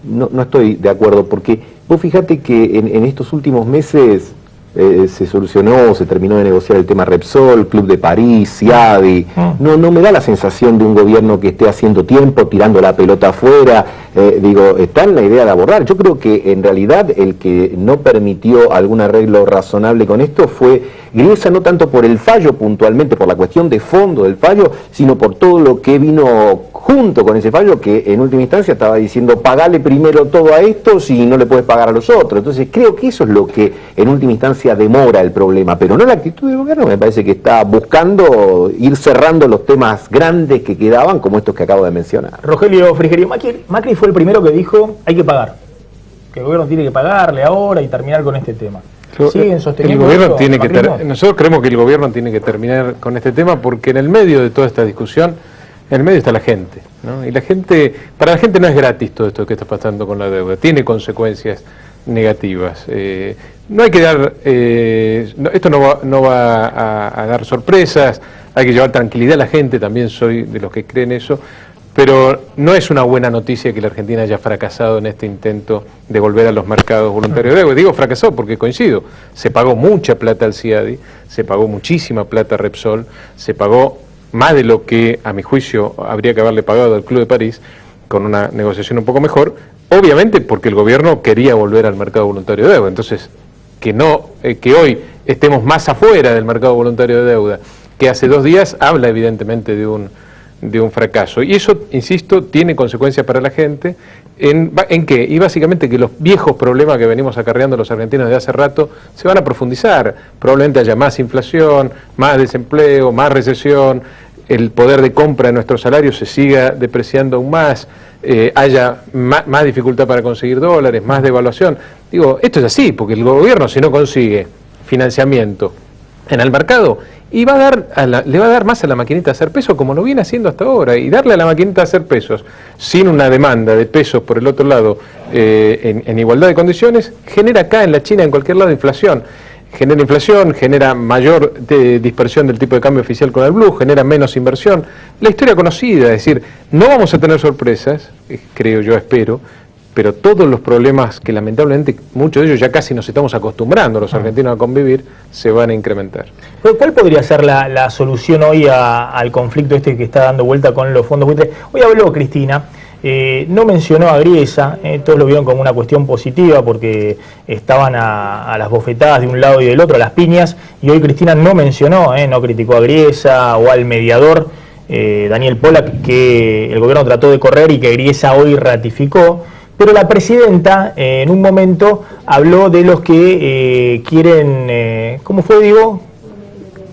No estoy de acuerdo, porque vos fíjate que en estos últimos meses se solucionó, se terminó de negociar el tema Repsol, Club de París, Ciadi. No me da la sensación de un gobierno que esté haciendo tiempo, tirando la pelota afuera. Está en la idea de abordar. Yo creo que en realidad el que no permitió algún arreglo razonable con esto fue Griesa, no tanto por el fallo puntualmente, por la cuestión de fondo del fallo, sino por todo lo que vino junto con ese fallo, que en última instancia estaba diciendo pagale primero todo a estos y no le puedes pagar a los otros. Entonces creo que eso es lo que en última instancia demora el problema, pero no la actitud del gobierno. Me parece que está buscando ir cerrando los temas grandes que quedaban, como estos que acabo de mencionar. Rogelio Frigerio, Macri fue el primero que dijo hay que pagar, que el gobierno tiene que pagarle ahora y terminar con este tema. ¿Siguen sosteniendo el gobierno eso? Nosotros creemos que el gobierno tiene que terminar con este tema, porque en el medio de toda esta discusión, en el medio está la gente, ¿no? Y para la gente no es gratis todo esto que está pasando con la deuda, tiene consecuencias negativas. No hay que dar, esto no va a dar sorpresas, hay que llevar tranquilidad a la gente, también soy de los que creen eso, pero no es una buena noticia que la Argentina haya fracasado en este intento de volver a los mercados voluntarios de deuda. Digo fracasado porque coincido, se pagó mucha plata al Ciadi, se pagó muchísima plata a Repsol, se pagó más de lo que, a mi juicio, habría que haberle pagado al Club de París, con una negociación un poco mejor, obviamente porque el gobierno quería volver al mercado voluntario de deuda. Entonces, que hoy estemos más afuera del mercado voluntario de deuda que hace 2 días, habla evidentemente de un fracaso. Y eso, insisto, tiene consecuencias para la gente. ¿En qué? Y básicamente que los viejos problemas que venimos acarreando los argentinos desde hace rato se van a profundizar. Probablemente haya más inflación, más desempleo, más recesión, el poder de compra de nuestros salarios se siga depreciando aún más, haya más dificultad para conseguir dólares, más devaluación. Digo, esto es así, porque el gobierno, si no consigue financiamiento en el mercado y va a dar le va a dar más a la maquinita de hacer pesos como lo viene haciendo hasta ahora, y darle a la maquinita de hacer pesos sin una demanda de pesos por el otro lado en igualdad de condiciones, genera acá en la China, en cualquier lado, inflación, genera mayor dispersión del tipo de cambio oficial con el blue, genera menos inversión. La historia conocida, es decir, no vamos a tener sorpresas, creo yo, espero, pero todos los problemas que lamentablemente muchos de ellos ya casi nos estamos acostumbrando los argentinos a convivir, se van a incrementar. ¿Cuál podría ser la solución hoy al conflicto este que está dando vuelta con los fondos buitres? Hoy habló Cristina, no mencionó a Griesa, todos lo vieron como una cuestión positiva porque estaban a las bofetadas de un lado y del otro, a las piñas, y hoy Cristina no mencionó, no criticó a Griesa o al mediador Daniel Pollack, que el gobierno trató de correr y que Griesa hoy ratificó. Pero la presidenta en un momento habló de los que quieren, ¿cómo fue, digo?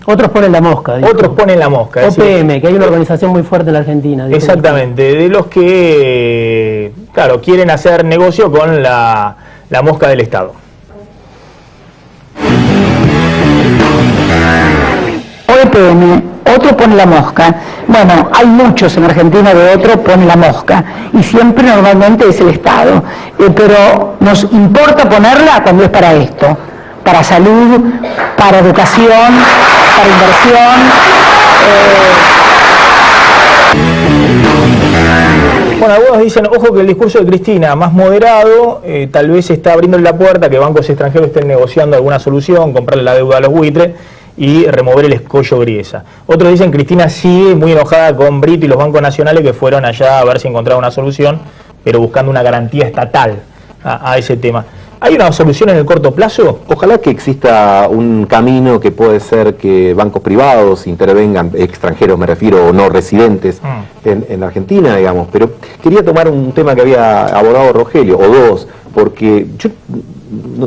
Otros ponen la mosca. Dijo. Otros ponen la mosca. OPM, que hay una organización muy fuerte en la Argentina. Exactamente, de los que, claro, quieren hacer negocio con la mosca del Estado. OPM, otro pone la mosca. Bueno, hay muchos en Argentina de otro pone la mosca y siempre normalmente es el Estado, pero nos importa ponerla cuando es para esto, para salud, para educación, para inversión. Bueno, algunos dicen, ojo que el discurso de Cristina, más moderado, tal vez está abriendo la puerta que bancos extranjeros estén negociando alguna solución, comprarle la deuda a los buitres y remover el escollo Griesa. Otros dicen Cristina sigue muy enojada con Brito y los bancos nacionales que fueron allá a ver si encontraban una solución, pero buscando una garantía estatal a ese tema. ¿Hay una solución en el corto plazo? Ojalá que exista un camino que puede ser que bancos privados intervengan, extranjeros me refiero, o no residentes, en Argentina, digamos. Pero quería tomar un tema que había abordado Rogelio, o dos, porque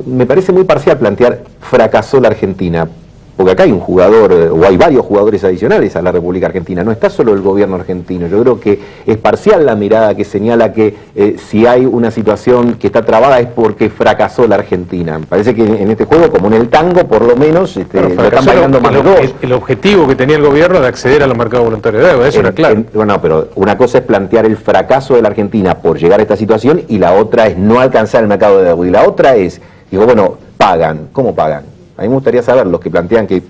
me parece muy parcial plantear fracasó la Argentina. Porque acá hay un jugador, o hay varios jugadores adicionales a la República Argentina, no está solo el gobierno argentino. Yo creo que es parcial la mirada que señala que si hay una situación que está trabada es porque fracasó la Argentina. Me parece que en este juego, como en el tango, por lo menos, lo están bailando más los dos. El objetivo que tenía el gobierno de acceder a los mercados voluntarios de deuda, eso era claro. Bueno, pero una cosa es plantear el fracaso de la Argentina por llegar a esta situación y la otra es no alcanzar el mercado de deuda. Y la otra es, digo, bueno, pagan. ¿Cómo pagan? A mí me gustaría saber, los que plantean que,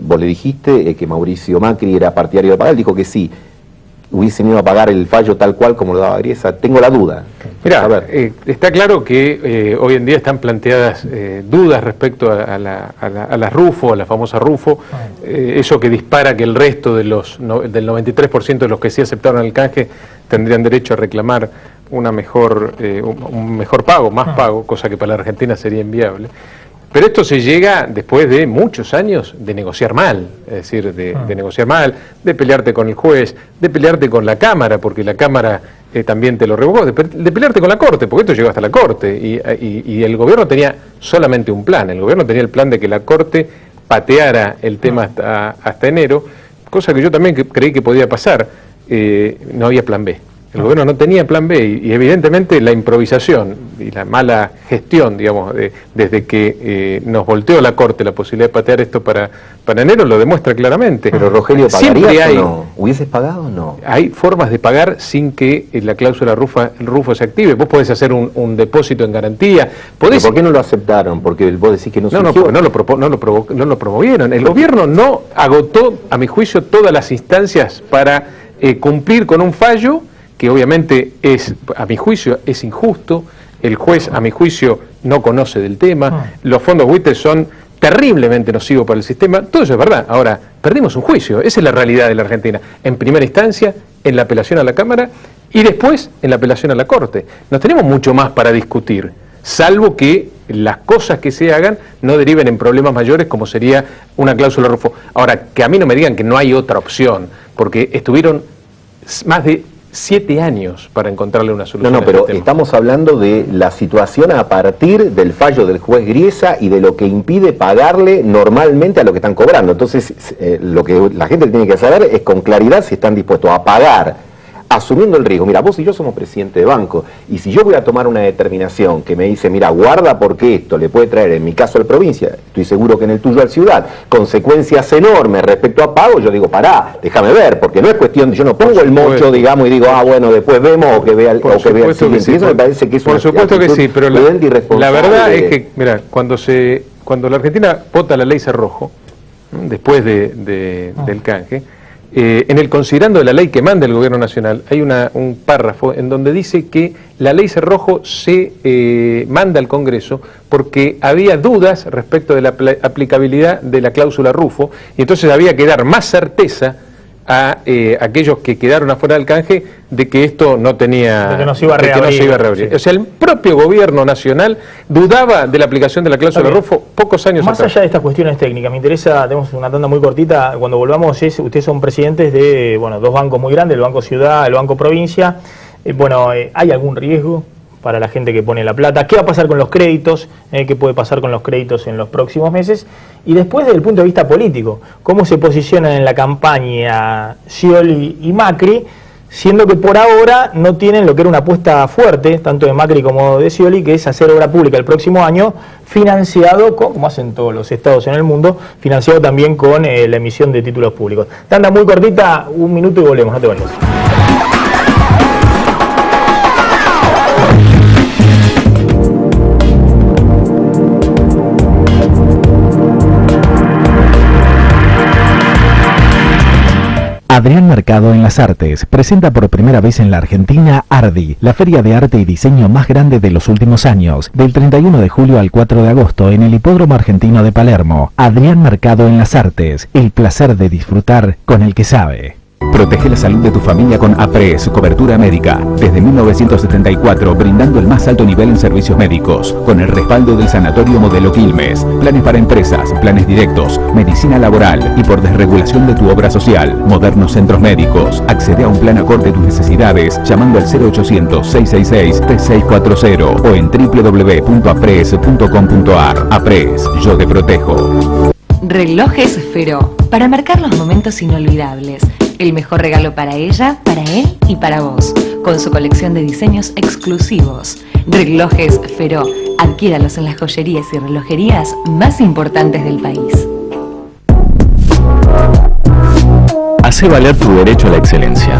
vos le dijiste que Mauricio Macri era partidario de pagar, él dijo que sí, hubiesen ido a pagar el fallo tal cual como lo daba Griesa. Tengo la duda. Mirá, está claro que hoy en día están planteadas dudas respecto a la Rufo, a la famosa Rufo, eso que dispara que el resto de del 93% de los que sí aceptaron el canje tendrían derecho a reclamar un mejor pago, más pago, cosa que para la Argentina sería inviable. Pero esto se llega después de muchos años de negociar mal, es decir, de negociar mal, de pelearte con el juez, de pelearte con la Cámara, porque la Cámara también te lo revocó, de pelearte con la Corte, porque esto llegó hasta la Corte, y el gobierno tenía solamente un plan, el gobierno tenía el plan de que la Corte pateara el tema hasta enero, cosa que yo también creí que podía pasar, no había plan B. El gobierno no tenía plan B y evidentemente la improvisación y la mala gestión, digamos, desde que nos volteó la Corte la posibilidad de patear esto para enero lo demuestra claramente. Pero Rogelio, ¿pagarías o no? ¿Hubieses pagado o no? Hay formas de pagar sin que la cláusula Rufo se active. Vos podés hacer un depósito en garantía. ¿Por qué no lo aceptaron? Porque vos decís que no surgió. No lo promovieron. El gobierno no agotó, a mi juicio, todas las instancias para cumplir con un fallo que obviamente a mi juicio, es injusto. El juez, a mi juicio, no conoce del tema. Los fondos buitres son terriblemente nocivos para el sistema. Todo eso es verdad. Ahora, perdimos un juicio. Esa es la realidad de la Argentina. En primera instancia, en la apelación a la Cámara y después en la apelación a la Corte. No tenemos mucho más para discutir, salvo que las cosas que se hagan no deriven en problemas mayores como sería una cláusula Rufo. Ahora, que a mí no me digan que no hay otra opción, porque estuvieron más de 7 años para encontrarle una solución. No, pero estamos hablando de la situación a partir del fallo del juez Griesa y de lo que impide pagarle normalmente a lo que están cobrando. Entonces, lo que la gente tiene que saber es con claridad si están dispuestos a pagar asumiendo el riesgo. Mira, vos y yo somos presidente de banco, y si yo voy a tomar una determinación que me dice, mira, guarda porque esto le puede traer, en mi caso a la provincia, estoy seguro que en el tuyo a la ciudad, consecuencias enormes respecto a pago, yo digo, pará, déjame ver, porque no es cuestión de, yo no pongo el mocho, digamos, y digo, bueno, después vemos o que vea el siguiente. Sí, y eso me parece que es por una supuesto que sí, pero la verdad es que, mira, cuando la Argentina vota la ley Cerrojo, después del canje, en el considerando de la ley que manda el gobierno nacional, hay un párrafo en donde dice que la ley Cerrojo se manda al Congreso porque había dudas respecto de la aplicabilidad de la cláusula Rufo, y entonces había que dar más certeza a aquellos que quedaron afuera del canje de que esto no tenía, de que no se iba a reabrir. Sí. O sea, el propio gobierno nacional dudaba de la aplicación de la cláusula Rufo pocos años más atrás. Allá de estas cuestiones técnicas, me interesa, tenemos una tanda muy cortita, cuando volvamos, ustedes son presidentes de dos bancos muy grandes, el Banco Ciudad, el Banco Provincia. ¿Hay algún riesgo para la gente que pone la plata? ¿Qué va a pasar con los créditos? ¿Qué puede pasar con los créditos en los próximos meses? Y después, desde el punto de vista político, ¿cómo se posicionan en la campaña Scioli y Macri, siendo que por ahora no tienen lo que era una apuesta fuerte, tanto de Macri como de Scioli, que es hacer obra pública el próximo año, financiado, como hacen todos los estados en el mundo, financiado también con la emisión de títulos públicos? Tanda muy cortita, 1 minuto y volvemos, no te vayas. Adrián Mercado en las Artes presenta por primera vez en la Argentina Ardi, la feria de arte y diseño más grande de los últimos años, del 31 de julio al 4 de agosto en el Hipódromo Argentino de Palermo. Adrián Mercado en las Artes, el placer de disfrutar con el que sabe. Protege la salud de tu familia con APRES, cobertura médica. Desde 1974, brindando el más alto nivel en servicios médicos, con el respaldo del Sanatorio Modelo Quilmes. Planes para empresas, planes directos, medicina laboral y por desregulación de tu obra social. Modernos centros médicos. Accede a un plan acorde a tus necesidades llamando al 0800-666-3640 o en www.apres.com.ar. APRES, yo te protejo. Relojes Feró, para marcar los momentos inolvidables. El mejor regalo para ella, para él y para vos, con su colección de diseños exclusivos. Relojes Feró, adquiéralos en las joyerías y relojerías más importantes del país. Hace valer tu derecho a la excelencia.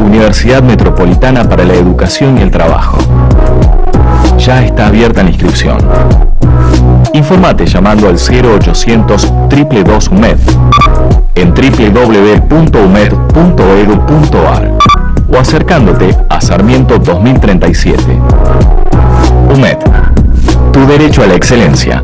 Universidad Metropolitana para la Educación y el Trabajo. Ya está abierta la inscripción. Informate llamando al 0800 222 UMED en www.umed.edu.ar o acercándote a Sarmiento 2037. UMED, tu derecho a la excelencia.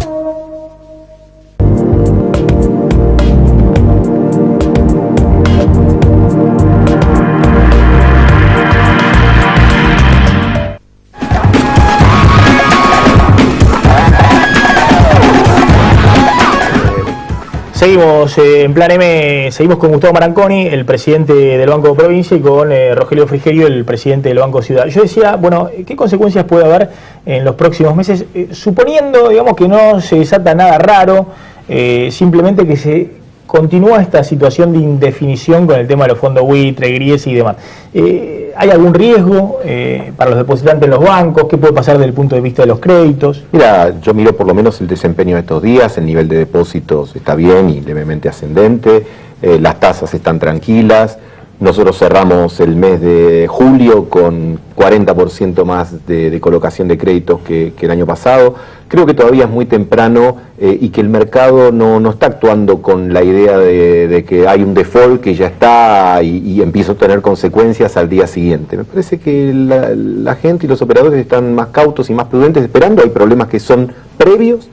Seguimos en Plan M, seguimos con Gustavo Maranconi, el presidente del Banco Provincia, y con Rogelio Frigerio, el presidente del Banco Ciudad. Yo decía, ¿qué consecuencias puede haber en los próximos meses? Suponiendo, que no se desata nada raro, simplemente que se continúa esta situación de indefinición con el tema de los fondos buitre, gries y demás. ¿Hay algún riesgo para los depositantes en los bancos? ¿Qué puede pasar desde el punto de vista de los créditos? Mira, yo miro por lo menos el desempeño de estos días, el nivel de depósitos está bien y levemente ascendente, las tasas están tranquilas. Nosotros cerramos el mes de julio con 40% más de colocación de créditos que el año pasado. Creo que todavía es muy temprano y que el mercado no está actuando con la idea de que hay un default que ya está y empieza a tener consecuencias al día siguiente. Me parece que la gente y los operadores están más cautos y más prudentes esperando. Hay problemas que son previos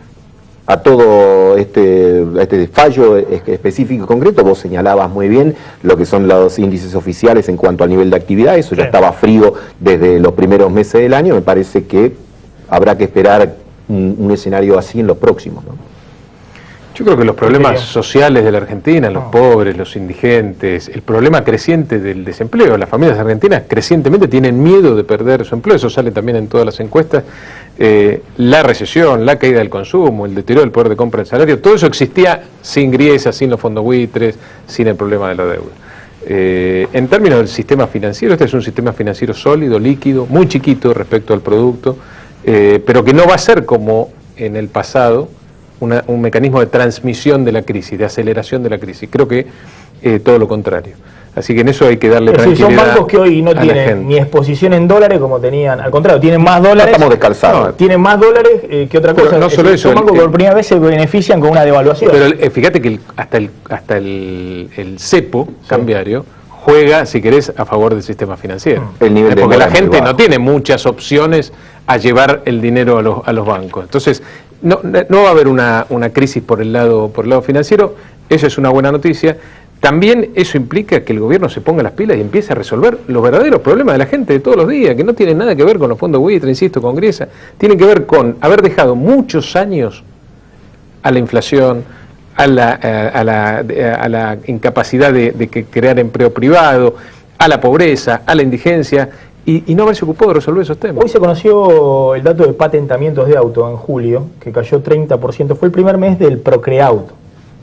a todo este fallo específico y concreto. Vos señalabas muy bien lo que son los índices oficiales en cuanto al nivel de actividad. Eso ya estaba frío desde los primeros meses del año. Me parece que habrá que esperar un escenario así en los próximos, ¿no? Yo creo que los problemas sociales de la Argentina, los pobres, los indigentes, el problema creciente del desempleo, las familias argentinas crecientemente tienen miedo de perder su empleo, eso sale también en todas las encuestas, la recesión, la caída del consumo, el deterioro del poder de compra del salario, todo eso existía sin griesas, sin los fondos buitres, sin el problema de la deuda. En términos del sistema financiero, este es un sistema financiero sólido, líquido, muy chiquito respecto al producto, pero que no va a ser como en el pasado un mecanismo de transmisión de la crisis, de aceleración de la crisis. Creo que todo lo contrario. Así que en eso hay que darle tranquilidad. Son bancos que hoy no tienen ni exposición en dólares como tenían, al contrario, tienen más dólares. No estamos descalzados. No, tienen más dólares que otra cosa. No solo eso. Son bancos que por primera vez se benefician con una devaluación. Pero fíjate que hasta el cepo cambiario juega, si querés, a favor del sistema financiero. El nivel de porque la dólar gente muy no tiene muchas opciones a llevar el dinero a los bancos. Entonces, no va a haber una crisis por el lado financiero. Eso es una buena noticia. También eso implica que el gobierno se ponga las pilas y empiece a resolver los verdaderos problemas de la gente de todos los días, que no tienen nada que ver con los fondos buitre, insisto, con Griesa, tienen que ver con haber dejado muchos años a la inflación, a la incapacidad de crear empleo privado, a la pobreza, a la indigencia, y no haberse ocupado de resolver esos temas. Hoy se conoció el dato de patentamientos de auto en julio, que cayó 30%, fue el primer mes del Procreauto,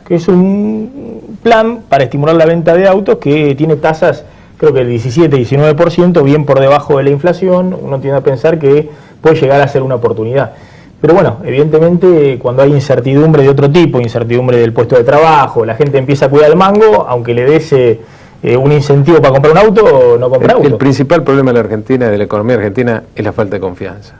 que es un plan para estimular la venta de autos que tiene tasas, creo que el 17-19%, bien por debajo de la inflación. Uno tiende a pensar que puede llegar a ser una oportunidad. Pero bueno, evidentemente cuando hay incertidumbre de otro tipo, incertidumbre del puesto de trabajo, la gente empieza a cuidar el mango, aunque le des un incentivo para comprar un auto, no compra auto. El principal problema de la Argentina, de la economía argentina, es la falta de confianza.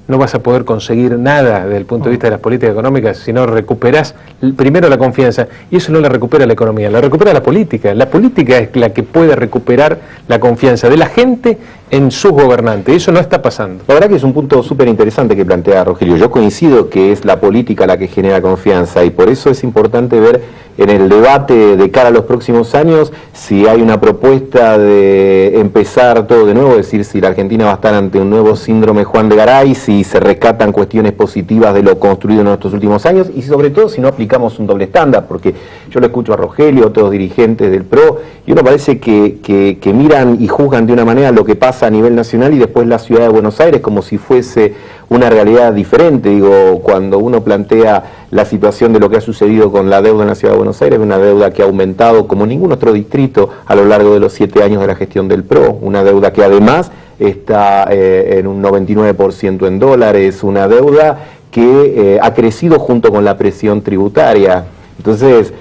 No vas a poder conseguir nada desde el punto de vista de las políticas económicas si no recuperás primero la confianza, y eso no la recupera la economía, la recupera la política. La política es la que puede recuperar la confianza de la gente en sus gobernantes. Eso no está pasando. La verdad que es un punto súper interesante que plantea Rogelio. Yo coincido que es la política la que genera confianza, y por eso es importante ver en el debate de cara a los próximos años si hay una propuesta de empezar todo de nuevo, es decir, si la Argentina va a estar ante un nuevo síndrome Juan de Garay, si se rescatan cuestiones positivas de lo construido en estos últimos años, y sobre todo si no aplicamos un doble estándar, porque yo lo escucho a Rogelio, a otros dirigentes del PRO, y uno parece que miran y juzgan de una manera lo que pasa a nivel nacional y después la ciudad de Buenos Aires como si fuese una realidad diferente. Digo, cuando uno plantea la situación de lo que ha sucedido con la deuda en la ciudad de Buenos Aires, una deuda que ha aumentado como ningún otro distrito a lo largo de los 7 años de la gestión del PRO, una deuda que además está en un 99% en dólares, una deuda que ha crecido junto con la presión tributaria. Entonces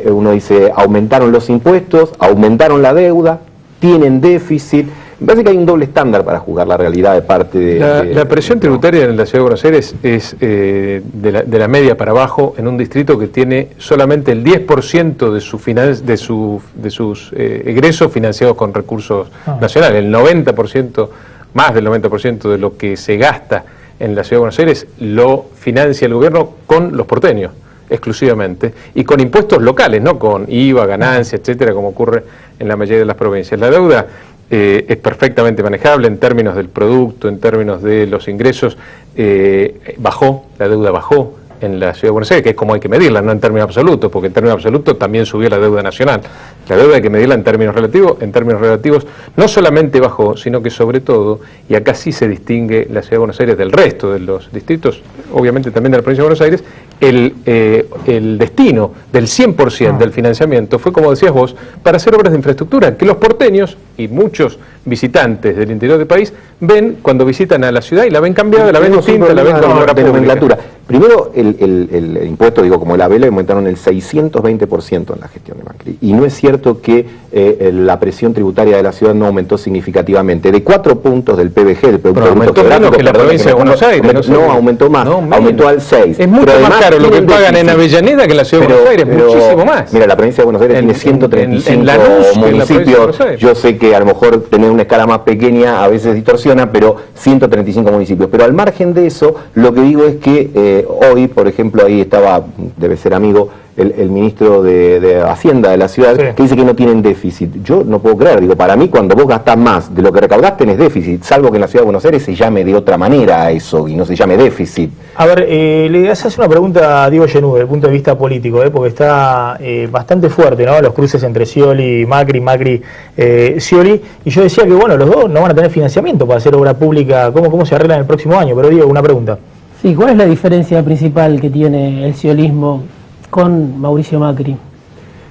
uno dice, aumentaron los impuestos, aumentaron la deuda, tienen déficit. Me parece que hay un doble estándar para juzgar la realidad de parte de... La presión tributaria en la Ciudad de Buenos Aires es de la media para abajo en un distrito que tiene solamente el 10% de sus egresos financiados con recursos nacionales. El 90%, más del 90% de lo que se gasta en la Ciudad de Buenos Aires lo financia el gobierno con los porteños exclusivamente, y con impuestos locales, no con IVA, ganancia, etcétera, como ocurre en la mayoría de las provincias. La deuda es perfectamente manejable en términos del producto, en términos de los ingresos. La deuda bajó en la Ciudad de Buenos Aires, que es como hay que medirla, no en términos absolutos, porque en términos absolutos también subió la deuda nacional. La deuda hay que medirla en términos relativos no solamente bajó, sino que sobre todo, y acá sí se distingue la Ciudad de Buenos Aires del resto de los distritos, obviamente también de la provincia de Buenos Aires, el destino del 100% del financiamiento fue, como decías vos, para hacer obras de infraestructura, que los porteños y muchos visitantes del interior del país ven cuando visitan a la ciudad y la ven cambiada, la ven distinta, la ven con obra pública. Primero, el impuesto, digo, como el ABL, aumentaron el 620% en la gestión de Macri. Y no es cierto que la presión tributaria de la ciudad no aumentó significativamente. De 4 puntos del PBG, del Producto Bruto Geográfico, que la provincia de Buenos Aires. No, aumentó más, aumentó al 6. Es mucho más caro lo que pagan en Avellaneda que en la Ciudad de Buenos Aires, muchísimo más. Mira, la provincia de Buenos Aires tiene 135 municipios. Yo sé que a lo mejor tener una escala más pequeña a veces distorsiona, pero 135 municipios. Pero al margen de eso, lo que digo es que hoy, por ejemplo, ahí estaba, debe ser amigo, el ministro de Hacienda de la ciudad, que dice que no tienen déficit. Yo no puedo creer, digo, para mí cuando vos gastás más de lo que recaudás tenés déficit, salvo que en la Ciudad de Buenos Aires se llame de otra manera a eso y no se llame déficit. A ver, le haces una pregunta a Diego Genú desde el punto de vista político, porque está bastante fuerte, ¿no? Los cruces entre Scioli y Macri, Scioli, y yo decía que bueno, los dos no van a tener financiamiento para hacer obra pública. ¿Cómo se arreglan el próximo año? Pero Diego, una pregunta. Sí, ¿cuál es la diferencia principal que tiene el sciolismo con Mauricio Macri?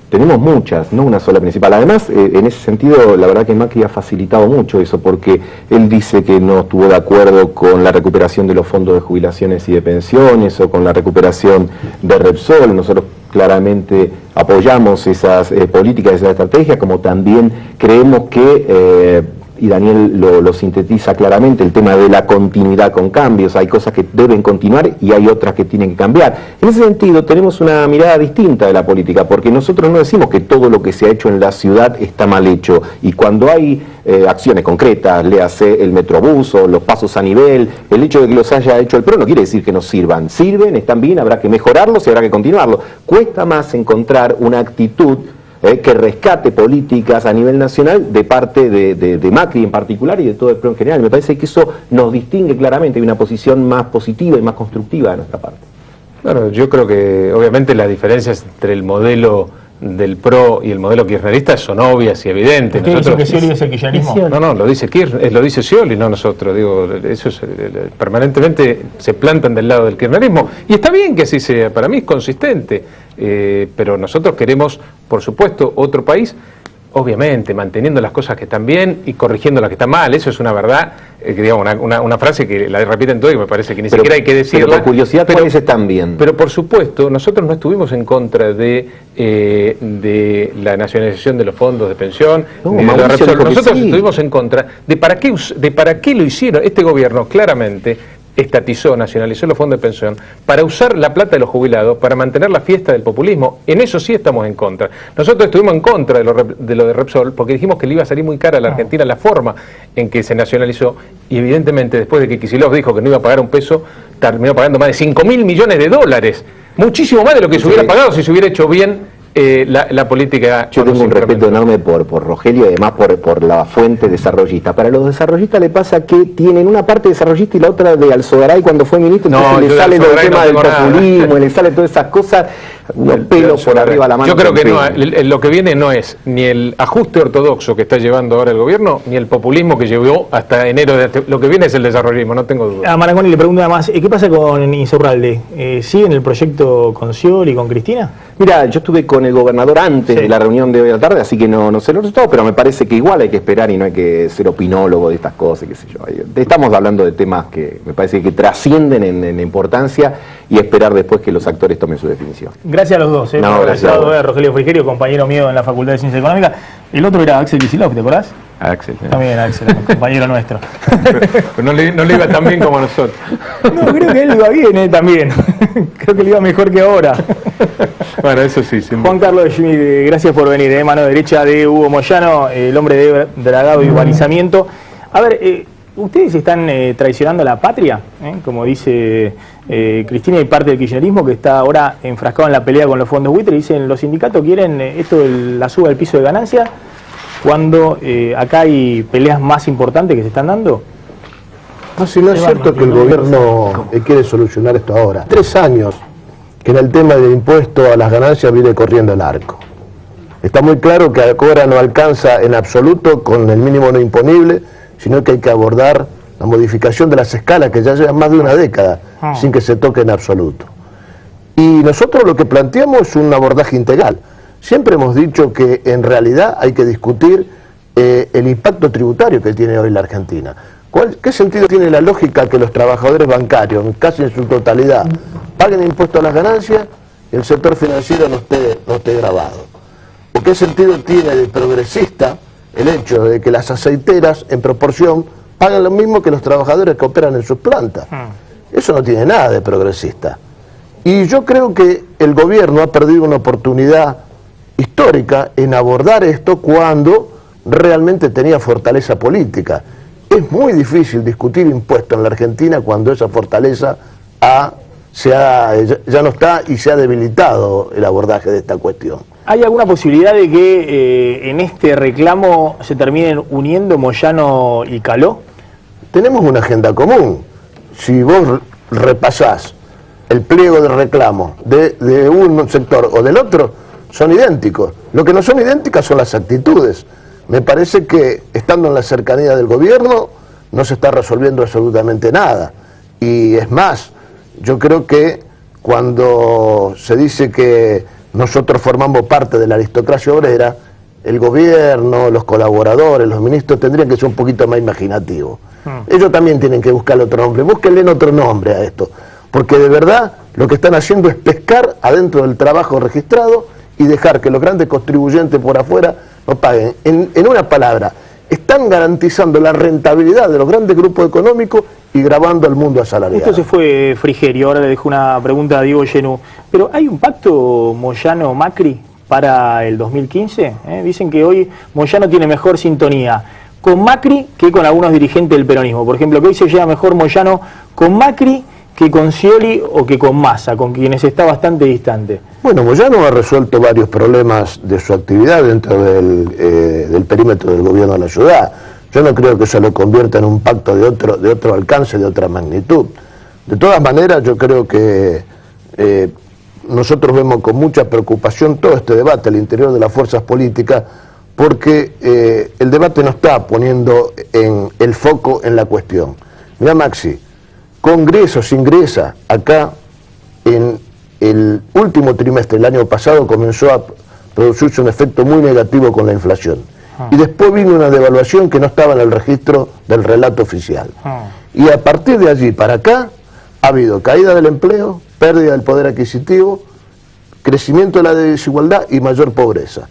Tenemos muchas, no una sola principal. Además, en ese sentido, la verdad que Macri ha facilitado mucho eso, porque él dice que no estuvo de acuerdo con la recuperación de los fondos de jubilaciones y de pensiones, o con la recuperación de Repsol. Nosotros claramente apoyamos esas políticas, esas estrategias, como también creemos que, y Daniel lo sintetiza claramente, el tema de la continuidad con cambios. Hay cosas que deben continuar y hay otras que tienen que cambiar. En ese sentido tenemos una mirada distinta de la política, porque nosotros no decimos que todo lo que se ha hecho en la ciudad está mal hecho, y cuando hay acciones concretas, léase el Metrobús o los pasos a nivel, el hecho de que los haya hecho el PRO no quiere decir que no sirvan. Sirven, están bien, habrá que mejorarlos y habrá que continuarlos. Cuesta más encontrar una actitud que rescate políticas a nivel nacional de parte de Macri en particular y de todo el PRO en general. Me parece que eso nos distingue claramente, hay una posición más positiva y más constructiva de nuestra parte. Claro, yo creo que obviamente las diferencias entre el modelo del PRO y el modelo kirchnerista son obvias y evidentes. ¿Usted dice que Scioli es el kirchnerismo? No, lo dice Kirchner, lo dice Scioli, no nosotros. Digo, eso es, permanentemente se plantan del lado del kirchnerismo, y está bien que así sea, para mí es consistente, pero nosotros queremos, por supuesto, otro país, obviamente manteniendo las cosas que están bien y corrigiendo las que están mal. Eso es una verdad, digamos, una frase que la repiten todo y me parece que ni siquiera hay que decirla. Pero por curiosidad, ¿cuáles están bien? Pero por supuesto, nosotros no estuvimos en contra de la nacionalización de los fondos de pensión, ni de la Repsol. Nosotros estuvimos en contra de para qué lo hicieron. Este gobierno claramente estatizó, nacionalizó los fondos de pensión para usar la plata de los jubilados para mantener la fiesta del populismo. En eso sí estamos en contra. Nosotros estuvimos en contra de lo de Repsol porque dijimos que le iba a salir muy cara a la Argentina la forma en que se nacionalizó, y evidentemente después de que Kicillof dijo que no iba a pagar un peso, terminó pagando más de 5.000 millones de dólares, muchísimo más de lo que se hubiera pagado si se hubiera hecho bien la política. Yo tengo un respeto enorme por Rogelio y además por la fuente desarrollista. Para los desarrollistas le pasa que tienen una parte desarrollista y la otra de Alzogaray cuando fue ministro, entonces le sale todo el tema del populismo, le sale todas esas cosas, unos pelos por arriba de la mano. Yo creo que no, lo que viene no es ni el ajuste ortodoxo que está llevando ahora el gobierno, ni el populismo que llevó hasta enero. Lo que viene es el desarrollismo, no tengo duda. A Marangoni le pregunto además, ¿qué pasa con Insaurralde? ¿Sigue en el proyecto con Scioli y con Cristina? Mira, yo estuve con el gobernador antes de la reunión de hoy a la tarde, así que no sé los resultados, pero me parece que igual hay que esperar y no hay que ser opinólogo de estas cosas, qué sé yo. Estamos hablando de temas que me parece que trascienden en importancia, y esperar después que los actores tomen su definición. Gracias a los dos. No, gracias a Rogelio Frigerio, compañero mío en la Facultad de Ciencias Económicas. El otro era Axel Kicillof, ¿te acordás? Axel. También Axel, compañero nuestro. Pero no le iba tan bien como a nosotros. No, creo que él iba bien, también. Creo que le iba mejor que ahora. Bueno, eso sí. Juan Carlos Schmidt, gracias por venir. Mano derecha de Hugo Moyano, el hombre de dragado y balizamiento. A ver, ¿ustedes están traicionando a la patria? Como dice Cristina y parte del kirchnerismo, que está ahora enfrascado en la pelea con los fondos buitre. Dicen, los sindicatos quieren esto de la suba del piso de ganancia, cuando acá hay peleas más importantes que se están dando. No, si no es cierto que el gobierno quiere solucionar esto ahora. 3 años que en el tema del impuesto a las ganancias viene corriendo el arco. Está muy claro que ahora no alcanza en absoluto con el mínimo no imponible, sino que hay que abordar la modificación de las escalas que ya llevan más de una década sin que se toque en absoluto. Y nosotros lo que planteamos es un abordaje integral. Siempre hemos dicho que en realidad hay que discutir el impacto tributario que tiene hoy la Argentina. ¿Qué sentido tiene la lógica que los trabajadores bancarios, casi en su totalidad, paguen impuestos a las ganancias y el sector financiero no esté grabado? ¿O qué sentido tiene de progresista el hecho de que las aceiteras en proporción pagan lo mismo que los trabajadores que operan en sus plantas? Eso no tiene nada de progresista. Y yo creo que el gobierno ha perdido una oportunidad histórica en abordar esto cuando realmente tenía fortaleza política. Es muy difícil discutir impuestos en la Argentina cuando esa fortaleza ya no está y se ha debilitado el abordaje de esta cuestión. ¿Hay alguna posibilidad de que en este reclamo se terminen uniendo Moyano y Caló? Tenemos una agenda común. Si vos repasás el pliego de reclamos de un sector o del otro, son idénticos. Lo que no son idénticas son las actitudes. Me parece que estando en la cercanía del gobierno no se está resolviendo absolutamente nada. Y es más, yo creo que cuando se dice que nosotros formamos parte de la aristocracia obrera, el gobierno, los colaboradores, los ministros tendrían que ser un poquito más imaginativos. Ellos también tienen que buscarle otro nombre, búsquenle otro nombre a esto, porque de verdad lo que están haciendo es pescar adentro del trabajo registrado y dejar que los grandes contribuyentes por afuera no paguen. En una palabra, están garantizando la rentabilidad de los grandes grupos económicos y grabando al mundo asalariado. Esto se fue Frigerio, ahora le dejo una pregunta a Diego Genú. Pero ¿hay un pacto Moyano-Macri para el 2015? Dicen que hoy Moyano tiene mejor sintonía con Macri que con algunos dirigentes del peronismo. Por ejemplo, que hoy se lleva mejor Moyano con Macri que con Scioli o que con Massa, con quienes está bastante distante. Bueno, Moyano ha resuelto varios problemas de su actividad dentro del perímetro del gobierno de la ciudad. Yo no creo que eso lo convierta en un pacto de otro alcance, de otra magnitud. De todas maneras, yo creo que nosotros vemos con mucha preocupación todo este debate al interior de las fuerzas políticas, porque el debate no está poniendo el foco en la cuestión. Mirá, Maxi, Congresos ingresa acá en el último trimestre del año pasado, comenzó a producirse un efecto muy negativo con la inflación. Y después vino una devaluación que no estaba en el registro del relato oficial. Y a partir de allí para acá ha habido caída del empleo, pérdida del poder adquisitivo, crecimiento de la desigualdad y mayor pobreza.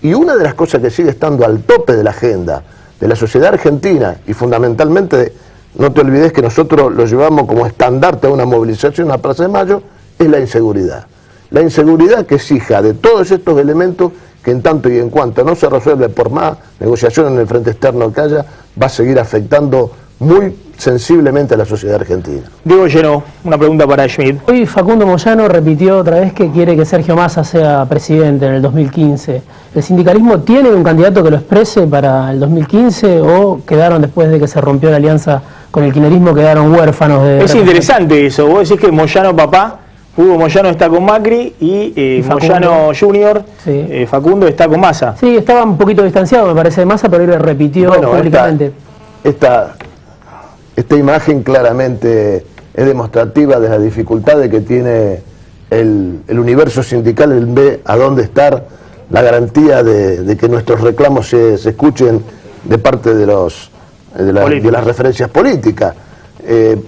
Y una de las cosas que sigue estando al tope de la agenda de la sociedad argentina, y fundamentalmente, no te olvides que nosotros lo llevamos como estandarte a una movilización a Plaza de Mayo, es la inseguridad. La inseguridad que es hija de todos estos elementos que en tanto y en cuanto no se resuelve por más negociación en el frente externo que haya, va a seguir afectando muy sensiblemente a la sociedad argentina. Diego Genú, una pregunta para Schmidt. Hoy Facundo Moyano repitió otra vez que quiere que Sergio Massa sea presidente en el 2015. ¿El sindicalismo tiene un candidato que lo exprese para el 2015 o quedaron después de que se rompió la alianza con el kirchnerismo, quedaron huérfanos de... Es interesante eso, vos decís que Moyano papá, Hugo Moyano está con Macri y Moyano Junior, sí. Facundo está con Massa. Sí, estaba un poquito distanciado me parece de Massa, pero él le repitió públicamente. Esta imagen claramente es demostrativa de las dificultades que tiene el universo sindical, el ve a dónde estar, la garantía de que nuestros reclamos se escuchen de parte de las referencias políticas.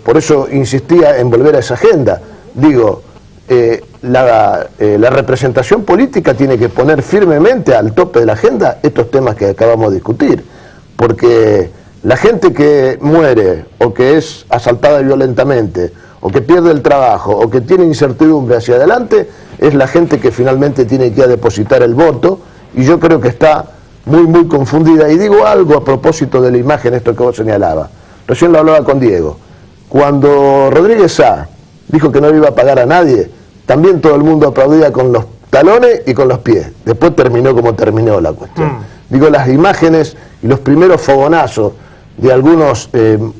Por eso insistía en volver a esa agenda. Digo, la representación política tiene que poner firmemente al tope de la agenda estos temas que acabamos de discutir, porque la gente que muere o que es asaltada violentamente o que pierde el trabajo o que tiene incertidumbre hacia adelante es la gente que finalmente tiene que ir a depositar el voto, y yo creo que está muy confundida. Y digo algo a propósito de la imagen, esto que vos señalabas, recién lo hablaba con Diego, cuando Rodríguez Sá dijo que no le iba a pagar a nadie, también todo el mundo aplaudía con los talones y con los pies. Después terminó como terminó la cuestión. Digo, las imágenes y los primeros fogonazos de algunos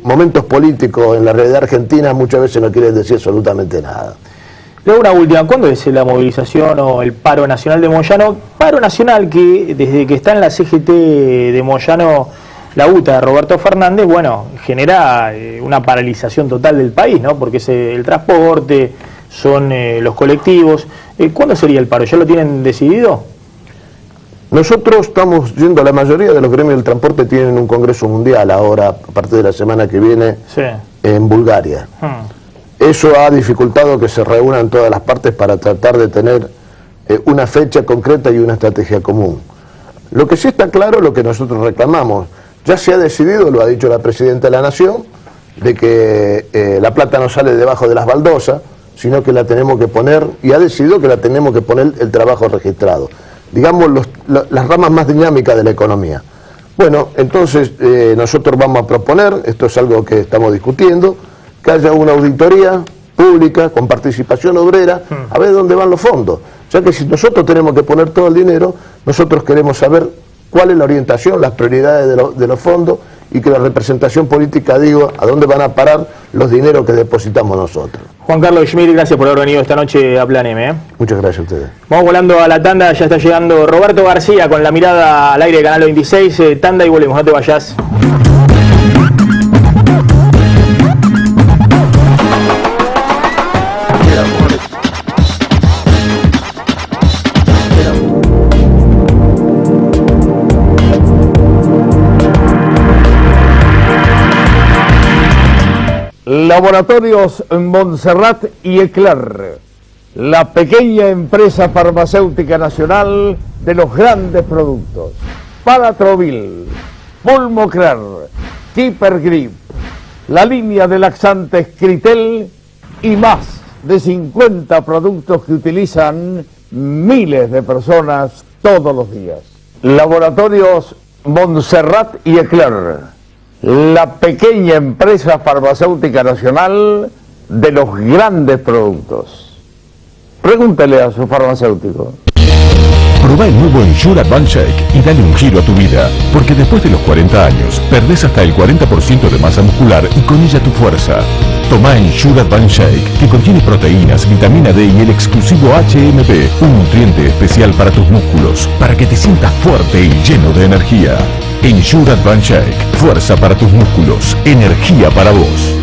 momentos políticos en la realidad argentina muchas veces no quieren decir absolutamente nada. Luego una última, ¿cuándo es la movilización o el paro nacional de Moyano? Paro nacional que desde que está en la CGT de Moyano, la UTA de Roberto Fernández, bueno, genera una paralización total del país, ¿no? Porque es el transporte, son los colectivos. ¿Cuándo sería el paro? ¿Ya lo tienen decidido? Nosotros estamos yendo, la mayoría de los gremios del transporte tienen un congreso mundial ahora, a partir de la semana que viene, en Bulgaria. Eso ha dificultado que se reúnan todas las partes para tratar de tener una fecha concreta y una estrategia común. Lo que sí está claro, lo que nosotros reclamamos, ya se ha decidido, lo ha dicho la Presidenta de la Nación, de que la plata no sale debajo de las baldosas, sino que la tenemos que poner, y ha decidido que la tenemos que poner el trabajo registrado. Digamos, las ramas más dinámicas de la economía. Bueno, entonces nosotros vamos a proponer, esto es algo que estamos discutiendo, que haya una auditoría pública con participación obrera, a ver dónde van los fondos. Ya que si nosotros tenemos que poner todo el dinero, nosotros queremos saber cuál es la orientación, las prioridades de los fondos, y que la representación política diga a dónde van a parar los dineros que depositamos nosotros. Juan Carlos Schmidt, gracias por haber venido esta noche a Plan M. Muchas gracias a ustedes. Vamos volando a la tanda, ya está llegando Roberto García con la mirada al aire de Canal 26. Tanda y volvemos, no te vayas. Laboratorios Montserrat y Eclair, la pequeña empresa farmacéutica nacional de los grandes productos. Palatrovil, Pulmoclar, Keeper Grip, la línea de laxantes Critel y más de 50 productos que utilizan miles de personas todos los días. Laboratorios Montserrat y Eclair, la pequeña empresa farmacéutica nacional de los grandes productos. Pregúntele a su farmacéutico. Probá el nuevo Ensure Advanced Shake y dale un giro a tu vida, porque después de los 40 años, perdés hasta el 40% de masa muscular y con ella tu fuerza. Tomá Ensure Advanced Shake, que contiene proteínas, vitamina D y el exclusivo HMB, un nutriente especial para tus músculos, para que te sientas fuerte y lleno de energía. Ensure Advanced Shake, fuerza para tus músculos, energía para vos.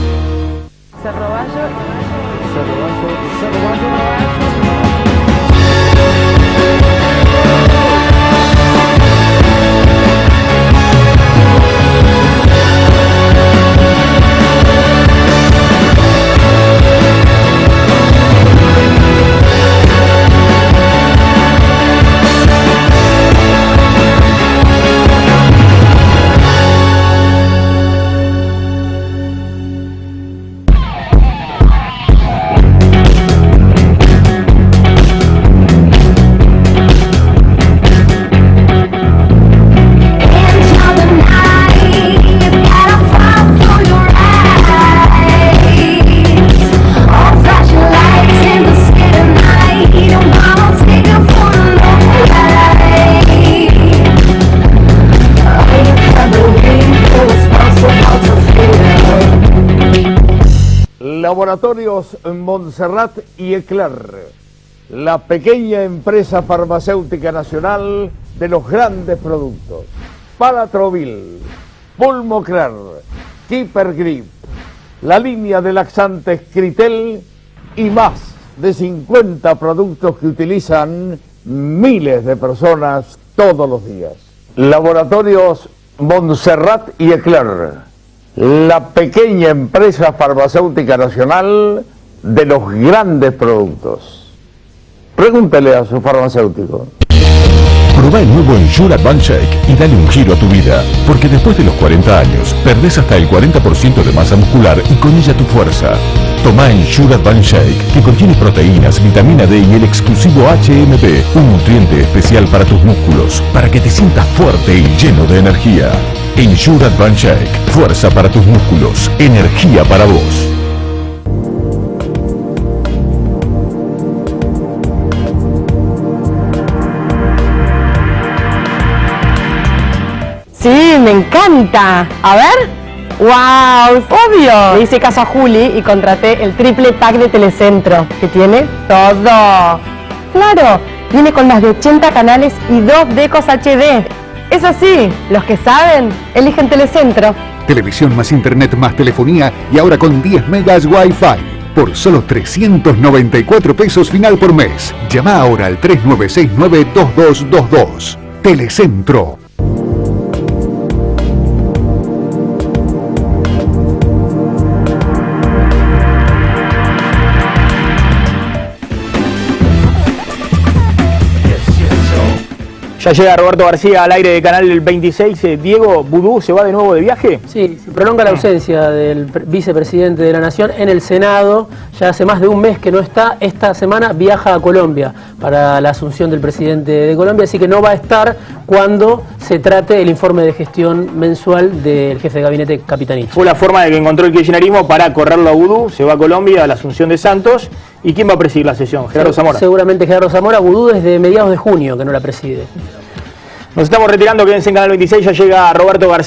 Laboratorios Montserrat y Eclair, la pequeña empresa farmacéutica nacional de los grandes productos. Palatrovil, Pulmoclar, Keeper Grip, la línea de laxantes Critel y más de 50 productos que utilizan miles de personas todos los días. Laboratorios Montserrat y Eclair, la pequeña empresa farmacéutica nacional de los grandes productos. Pregúntele a su farmacéutico. Probá el nuevo Ensure Advanced Shake y dale un giro a tu vida, porque después de los 40 años, perdés hasta el 40% de masa muscular y con ella tu fuerza. Tomá Ensure Advanced Shake, que contiene proteínas, vitamina D y el exclusivo HMB, un nutriente especial para tus músculos, para que te sientas fuerte y lleno de energía. Ensure Advanced Shake, fuerza para tus músculos, energía para vos. Sí, me encanta. A ver. ¡Wow! ¡Obvio! Le hice caso a Juli y contraté el triple pack de Telecentro, que tiene todo. ¡Claro! Viene con más de 80 canales y 2 decos HD. Es así, los que saben, eligen Telecentro. Televisión más internet más telefonía y ahora con 10 megas Wi-Fi. Por solo 394 pesos final por mes. Llama ahora al 3969-2222. Telecentro. Ya llega Roberto García al aire de Canal 26. Diego, ¿Vudú se va de nuevo de viaje? Sí, se prolonga la ausencia del vicepresidente de la Nación en el Senado. Ya hace más de un mes que no está. Esta semana viaja a Colombia para la asunción del presidente de Colombia, así que no va a estar cuando se trate el informe de gestión mensual del jefe de gabinete Capitanich. Fue la forma de que encontró el kirchnerismo para correrlo a Vudú. Se va a Colombia a la asunción de Santos. ¿Y quién va a presidir la sesión? Gerardo Zamora. Seguramente Gerardo Zamora. Vudú desde mediados de junio que no la preside. Nos estamos retirando, quédense en Canal 26, ya llega Roberto García.